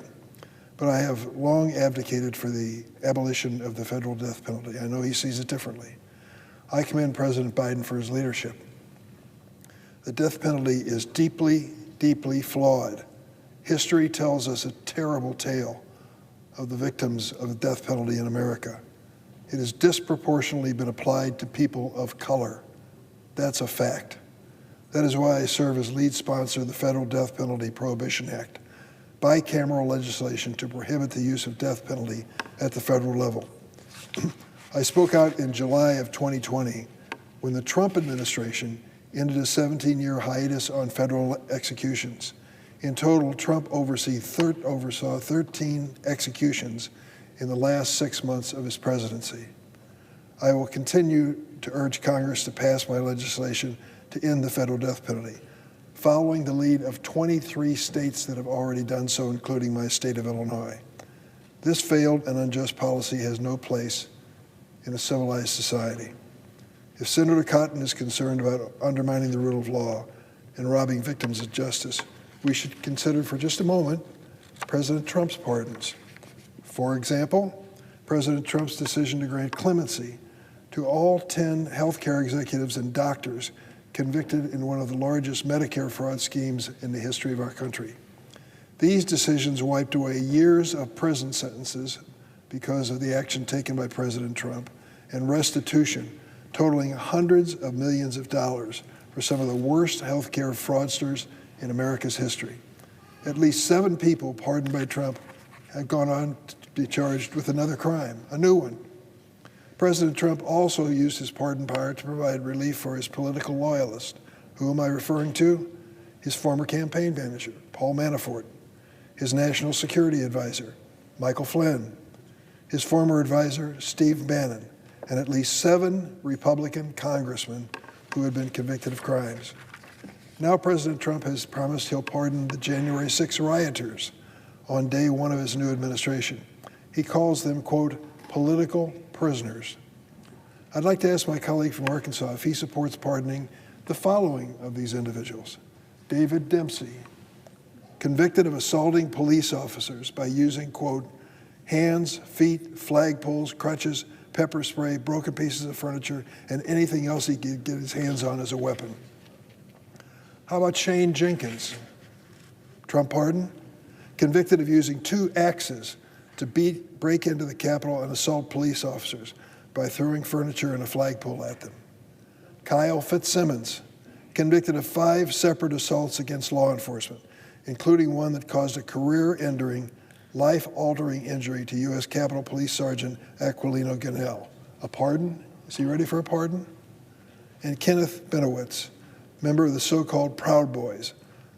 Speaker 10: But I have long advocated for the abolition of the federal death penalty. I know he sees it differently. I commend President Biden for his leadership. The death penalty is deeply, deeply flawed. History tells us a terrible tale of the victims of the death penalty in America. It has disproportionately been applied to people of color. That's a fact. That is why I serve as lead sponsor of the Federal Death Penalty Prohibition Act, bicameral legislation to prohibit the use of death penalty at the federal level. I spoke out in July of 2020 when the Trump administration ended a 17-year hiatus on federal executions. In total, Trump oversaw 13 executions in the last 6 months of his presidency. I will continue to urge Congress to pass my legislation to end the federal death penalty, following the lead of 23 states that have already done so, including my state of Illinois. This failed and unjust policy has no place in a civilized society. If Senator Cotton is concerned about undermining the rule of law and robbing victims of justice, we should consider for just a moment President Trump's pardons. For example, President Trump's decision to grant clemency to all 10 healthcare executives and doctors convicted in one of the largest Medicare fraud schemes in the history of our country. These decisions wiped away years of prison sentences because of the action taken by President Trump, and restitution totaling hundreds of millions of dollars for some of the worst healthcare fraudsters in America's history. At least 7 people pardoned by Trump have gone on to be charged with another crime, a new one. President Trump also used his pardon power to provide relief for his political loyalists. Who am I referring to? His former campaign manager, Paul Manafort, his national security advisor, Michael Flynn, his former advisor, Steve Bannon, and at least 7 Republican congressmen who had been convicted of crimes. Now President Trump has promised he'll pardon the January 6 rioters on day 1 of his new administration. He calls them, quote, political prisoners. I'd like to ask my colleague from Arkansas if he supports pardoning the following of these individuals. David Dempsey, convicted of assaulting police officers by using, quote, hands, feet, flagpoles, crutches, pepper spray, broken pieces of furniture, and anything else he could get his hands on as a weapon. How about Shane Jenkins? Trump pardon? Convicted of using 2 axes to break into the Capitol and assault police officers by throwing furniture and a flagpole at them. Kyle Fitzsimmons, convicted of 5 separate assaults against law enforcement, including one that caused a career-ending, life-altering injury to U.S. Capitol Police Sergeant Aquilino Gonell. A pardon? Is he ready for a pardon? And Kenneth Benowitz, member of the so-called Proud Boys,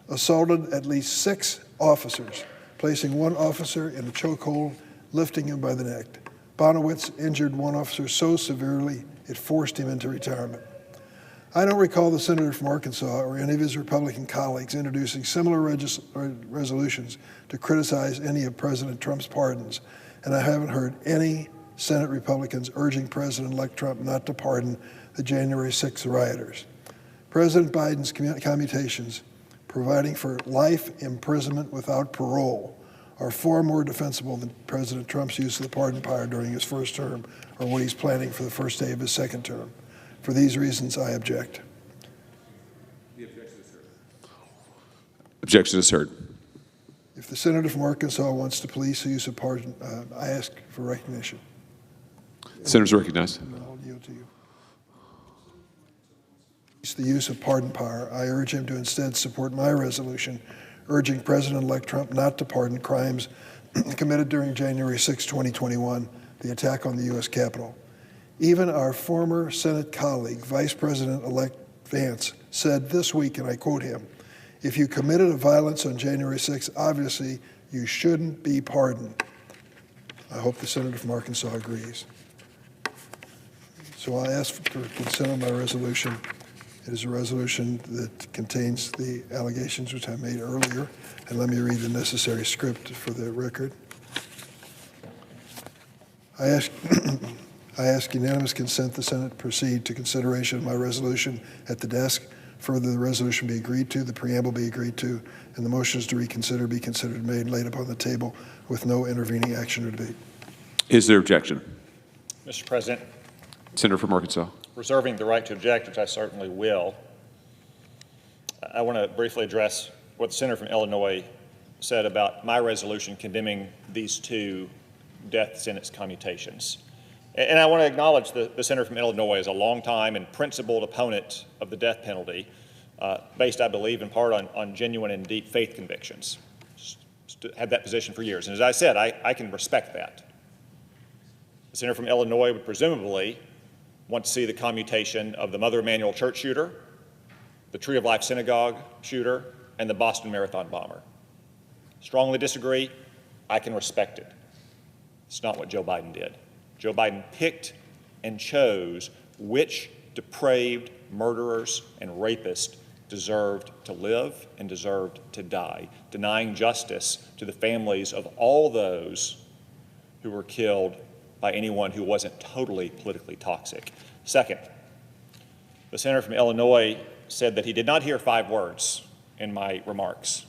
Speaker 10: assaulted at least 6 officers, placing one officer in a chokehold, lifting him by the neck. Bonowitz injured one officer so severely it forced him into retirement. I don't recall the senator from Arkansas or any of his Republican colleagues introducing similar resolutions to criticize any of President Trump's pardons, and I haven't heard any Senate Republicans urging President-elect Trump not to pardon the January 6th rioters. President Biden's commutations, providing for life imprisonment without parole, are far more defensible than President Trump's use of the pardon power during his first term or what he's planning for the first day of his second term. For these reasons, I object.
Speaker 13: The objection is heard. Objection is heard.
Speaker 10: If the senator from Arkansas wants to police the use of pardon, I ask for recognition.
Speaker 13: Senators recognized.
Speaker 10: I'll yield to you. The use of pardon power, I urge him to instead support my resolution urging President-elect Trump not to pardon crimes committed during January 6, 2021, the attack on the U.S. Capitol. Even our former Senate colleague, Vice President-elect Vance, said this week, and I quote him, "If you committed a violence on January 6, obviously you shouldn't be pardoned." I hope the senator from Arkansas agrees. So I ask for consent on my resolution. It is a resolution that contains the allegations which I made earlier, and let me read the necessary script for the record. I ask unanimous consent the Senate proceed to consideration of my resolution at the desk. Further, the resolution be agreed to, the preamble be agreed to, and the motions to reconsider be considered made and laid upon the table with no intervening action or debate.
Speaker 13: Is there objection?
Speaker 14: Mr. President,
Speaker 13: Senator from Arkansas.
Speaker 14: reserving the right to object, which I certainly will, I want to briefly address what the senator from Illinois said about my resolution condemning these two death sentence commutations. And I want to acknowledge the senator from Illinois as a longtime and principled opponent of the death penalty, based, I believe, in part on genuine and deep faith convictions. Had that position for years. And as I said, I can respect that. The senator from Illinois would presumably want to see the commutation of the Mother Emanuel Church shooter, the Tree of Life Synagogue shooter, and the Boston Marathon bomber. Strongly disagree. I can respect it. It's not what Joe Biden did. Joe Biden picked and chose which depraved murderers and rapists deserved to live and deserved to die, denying justice to the families of all those who were killed by anyone who wasn't totally politically toxic. Second, the senator from Illinois said that he did not hear 5 words in my remarks.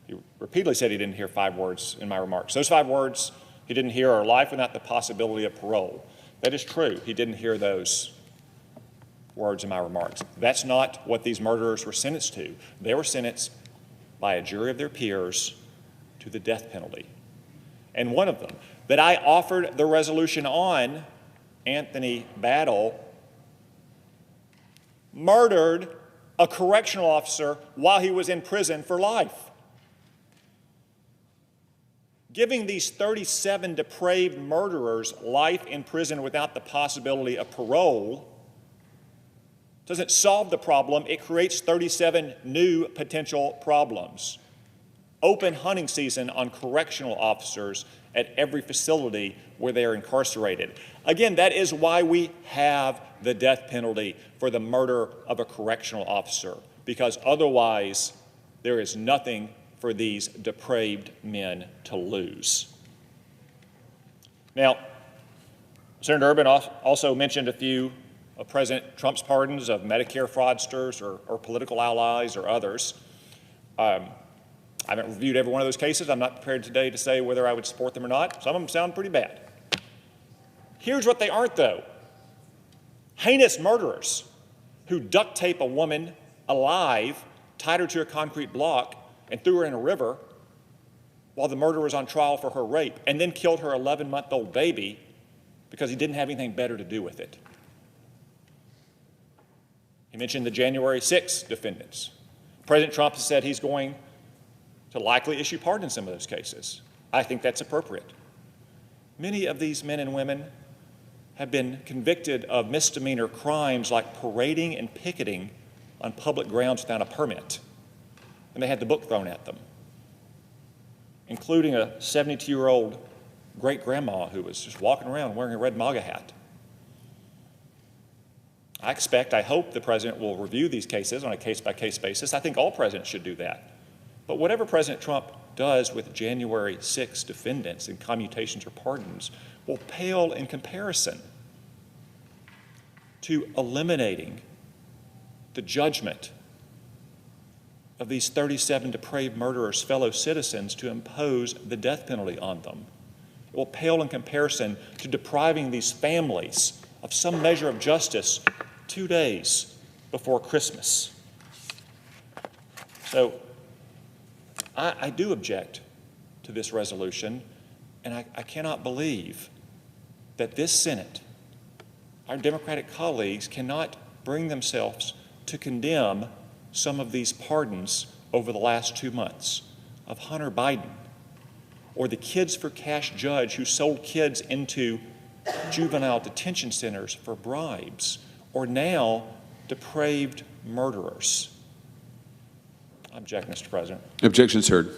Speaker 14: He repeatedly said he didn't hear 5 words in my remarks. Those 5 words he didn't hear are life without the possibility of parole. That is true. He didn't hear those words in my remarks. That's not what these murderers were sentenced to. They were sentenced by a jury of their peers to the death penalty. And one of them, that I offered the resolution on, Anthony Battle, murdered a correctional officer while he was in prison for life. Giving these 37 depraved murderers life in prison without the possibility of parole doesn't solve the problem. It creates 37 new potential problems. Open hunting season on correctional officers at every facility where they are incarcerated. Again, that is why we have the death penalty for the murder of a correctional officer, because otherwise there is nothing for these depraved men to lose. Now, Senator Urban also mentioned a few of President Trump's pardons of Medicare fraudsters or political allies or others. I haven't reviewed every one of those cases. I'm not prepared today to say whether I would support them or not. Some of them sound pretty bad. Here's what they aren't, though. Heinous murderers who duct tape a woman alive, tied her to a concrete block, and threw her in a river while the murderer was on trial for her rape, and then killed her 11-month-old baby because he didn't have anything better to do with it. He mentioned the January 6 defendants. President Trump has said he's going to likely issue pardons in some of those cases. I think that's appropriate. Many of these men and women have been convicted of misdemeanor crimes like parading and picketing on public grounds without a permit, and they had the book thrown at them. including a 72-year-old great-grandma who was just walking around wearing a red MAGA hat. I hope the president will review these cases on a case-by-case basis. I think all presidents should do that. But whatever President Trump does with January 6 defendants and commutations or pardons will pale in comparison to eliminating the judgment of these 37 depraved murderers, fellow citizens, to impose the death penalty on them. It will pale in comparison to depriving these families of some measure of justice 2 days before Christmas. So I do object to this resolution, and I cannot believe that this Senate, our Democratic colleagues, cannot bring themselves to condemn some of these pardons over the last 2 months of Hunter Biden, or the Kids for Cash judge who sold kids into juvenile detention centers for bribes, or now depraved murderers. I object, Mr. President.
Speaker 15: Objections heard.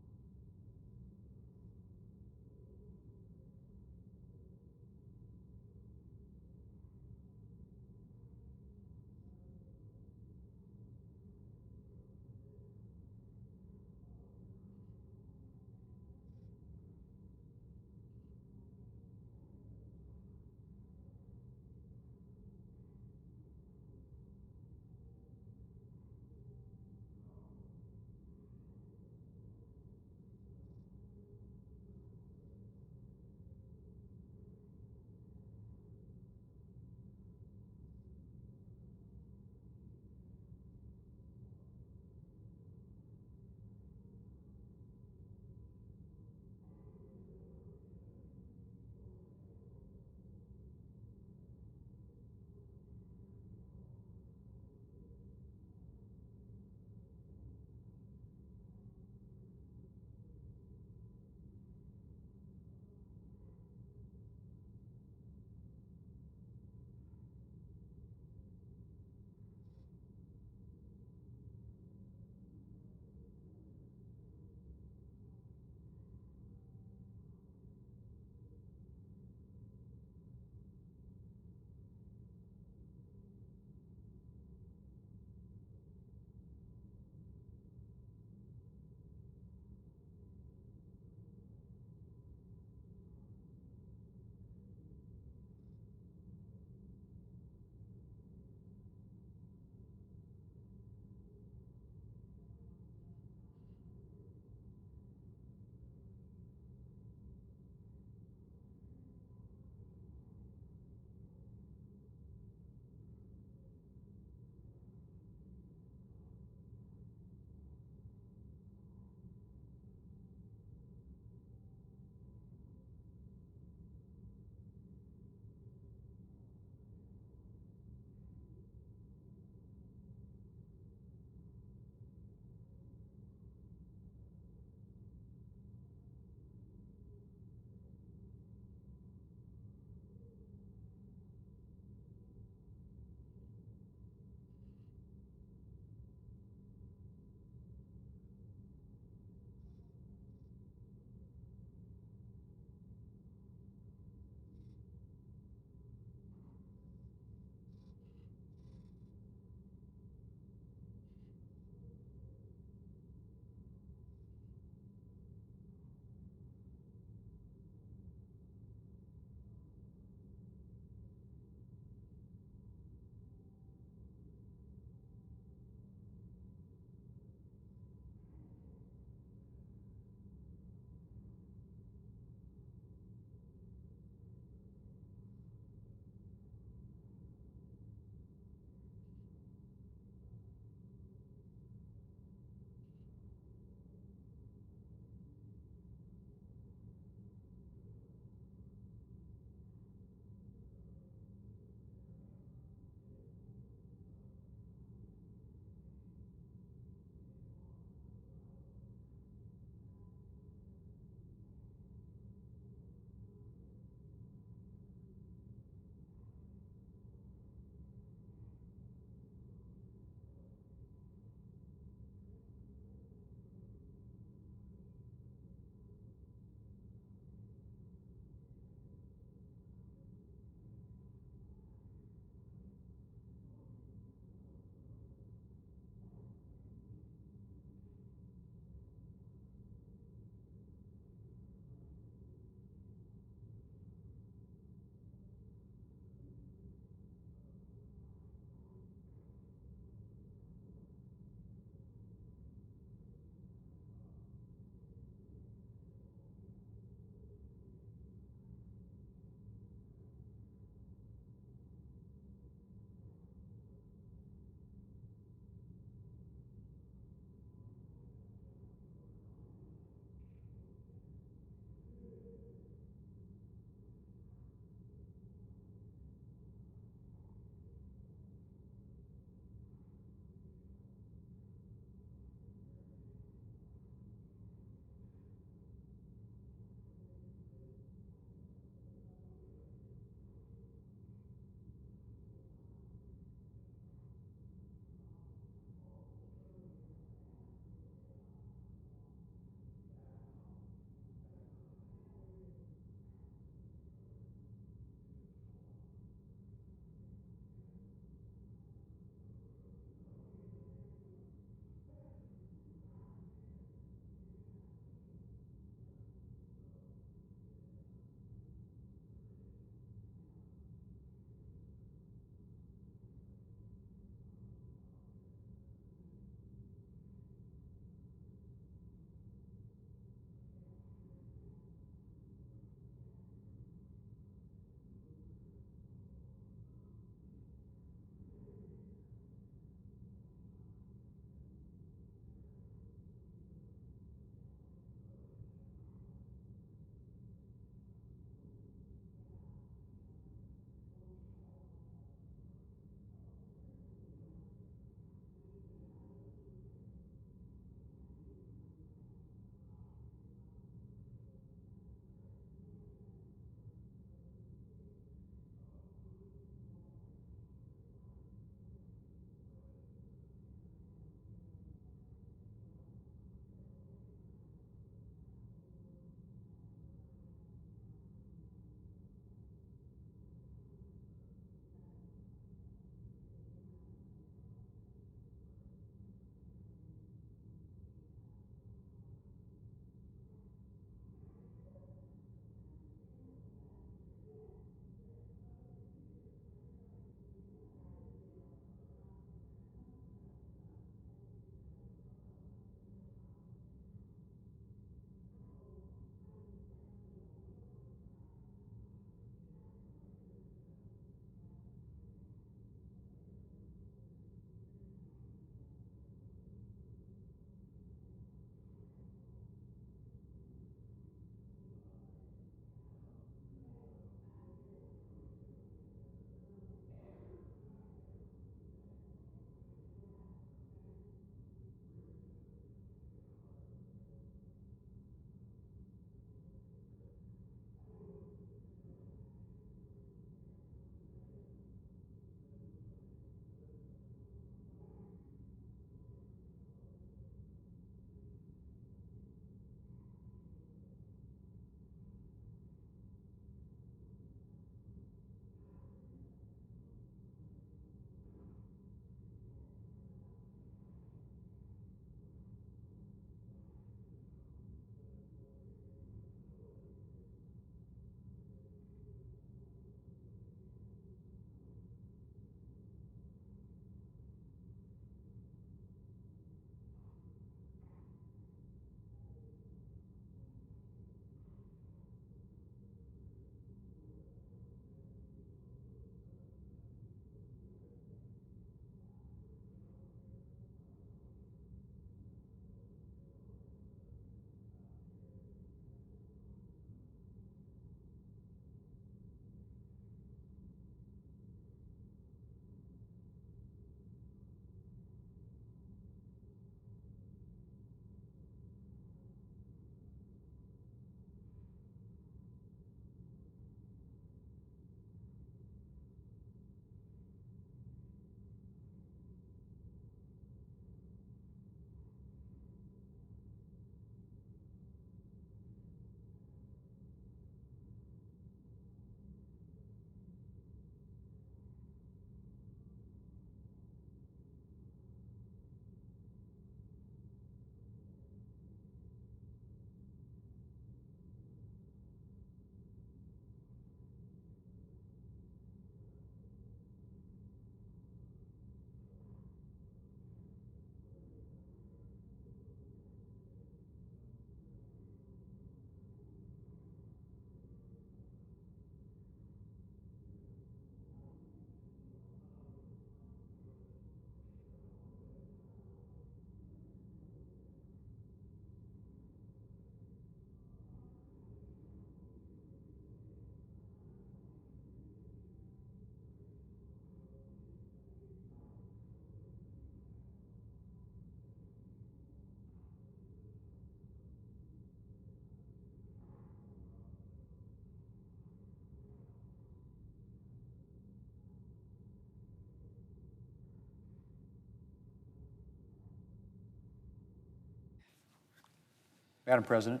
Speaker 4: Madam President.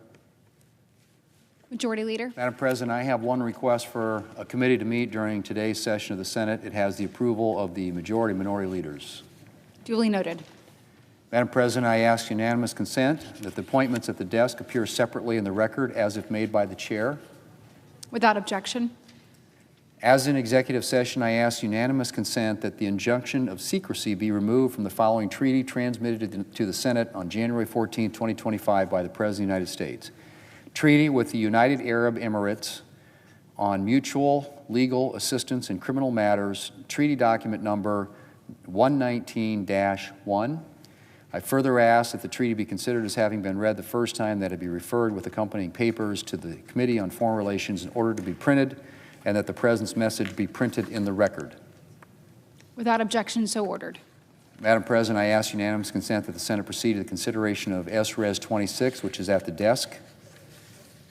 Speaker 12: Majority Leader.
Speaker 4: Madam President, I have one request for a committee to meet during today's session of the Senate. It has the approval of the majority and minority leaders.
Speaker 12: Duly noted.
Speaker 4: Madam President, I ask unanimous consent that the appointments at the desk appear separately in the record as if made by the chair.
Speaker 12: Without objection.
Speaker 4: As in executive session, I ask unanimous consent that the injunction of secrecy be removed from the following treaty transmitted to the Senate on January 14, 2025 by the President of the United States. Treaty with the United Arab Emirates on mutual legal assistance in criminal matters, treaty document number 119-1. I further ask that the treaty be considered as having been read the first time, that it be referred with accompanying papers to the Committee on Foreign Relations in order to be printed, and that the President's message be printed in the record.
Speaker 12: Without objection, so ordered.
Speaker 4: Madam President, I ask unanimous consent that the Senate proceed to the consideration of S-Res 26, which is at the desk.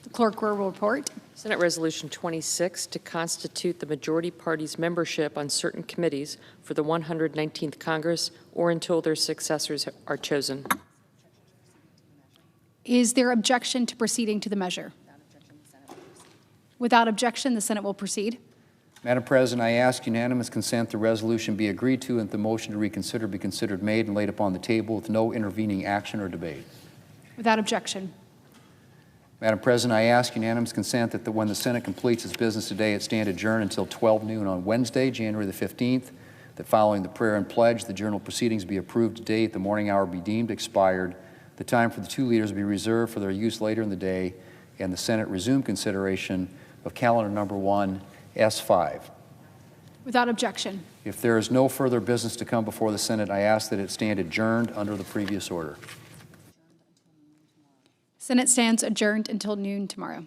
Speaker 12: The clerk will report.
Speaker 9: Senate Resolution 26 to constitute the majority party's membership on certain committees for the 119th Congress or until their successors are chosen.
Speaker 12: Is there objection to proceeding to the measure? Without objection, the Senate will proceed.
Speaker 4: Madam President, I ask unanimous consent the resolution be agreed to and the motion to reconsider be considered made and laid upon the table with no intervening action or debate.
Speaker 12: Without objection.
Speaker 4: Madam President, I ask unanimous consent that when the Senate completes its business today, it stand adjourned until 12 noon on Wednesday, January the 15th, that following the prayer and pledge, the journal proceedings be approved today, at the morning hour be deemed expired, the time for the two leaders be reserved for their use later in the day, and the Senate resume consideration of calendar number 1, S5.
Speaker 12: Without objection.
Speaker 4: If there is no further business to come before the Senate, I ask that it stand adjourned under the previous order.
Speaker 12: Senate stands adjourned until noon tomorrow.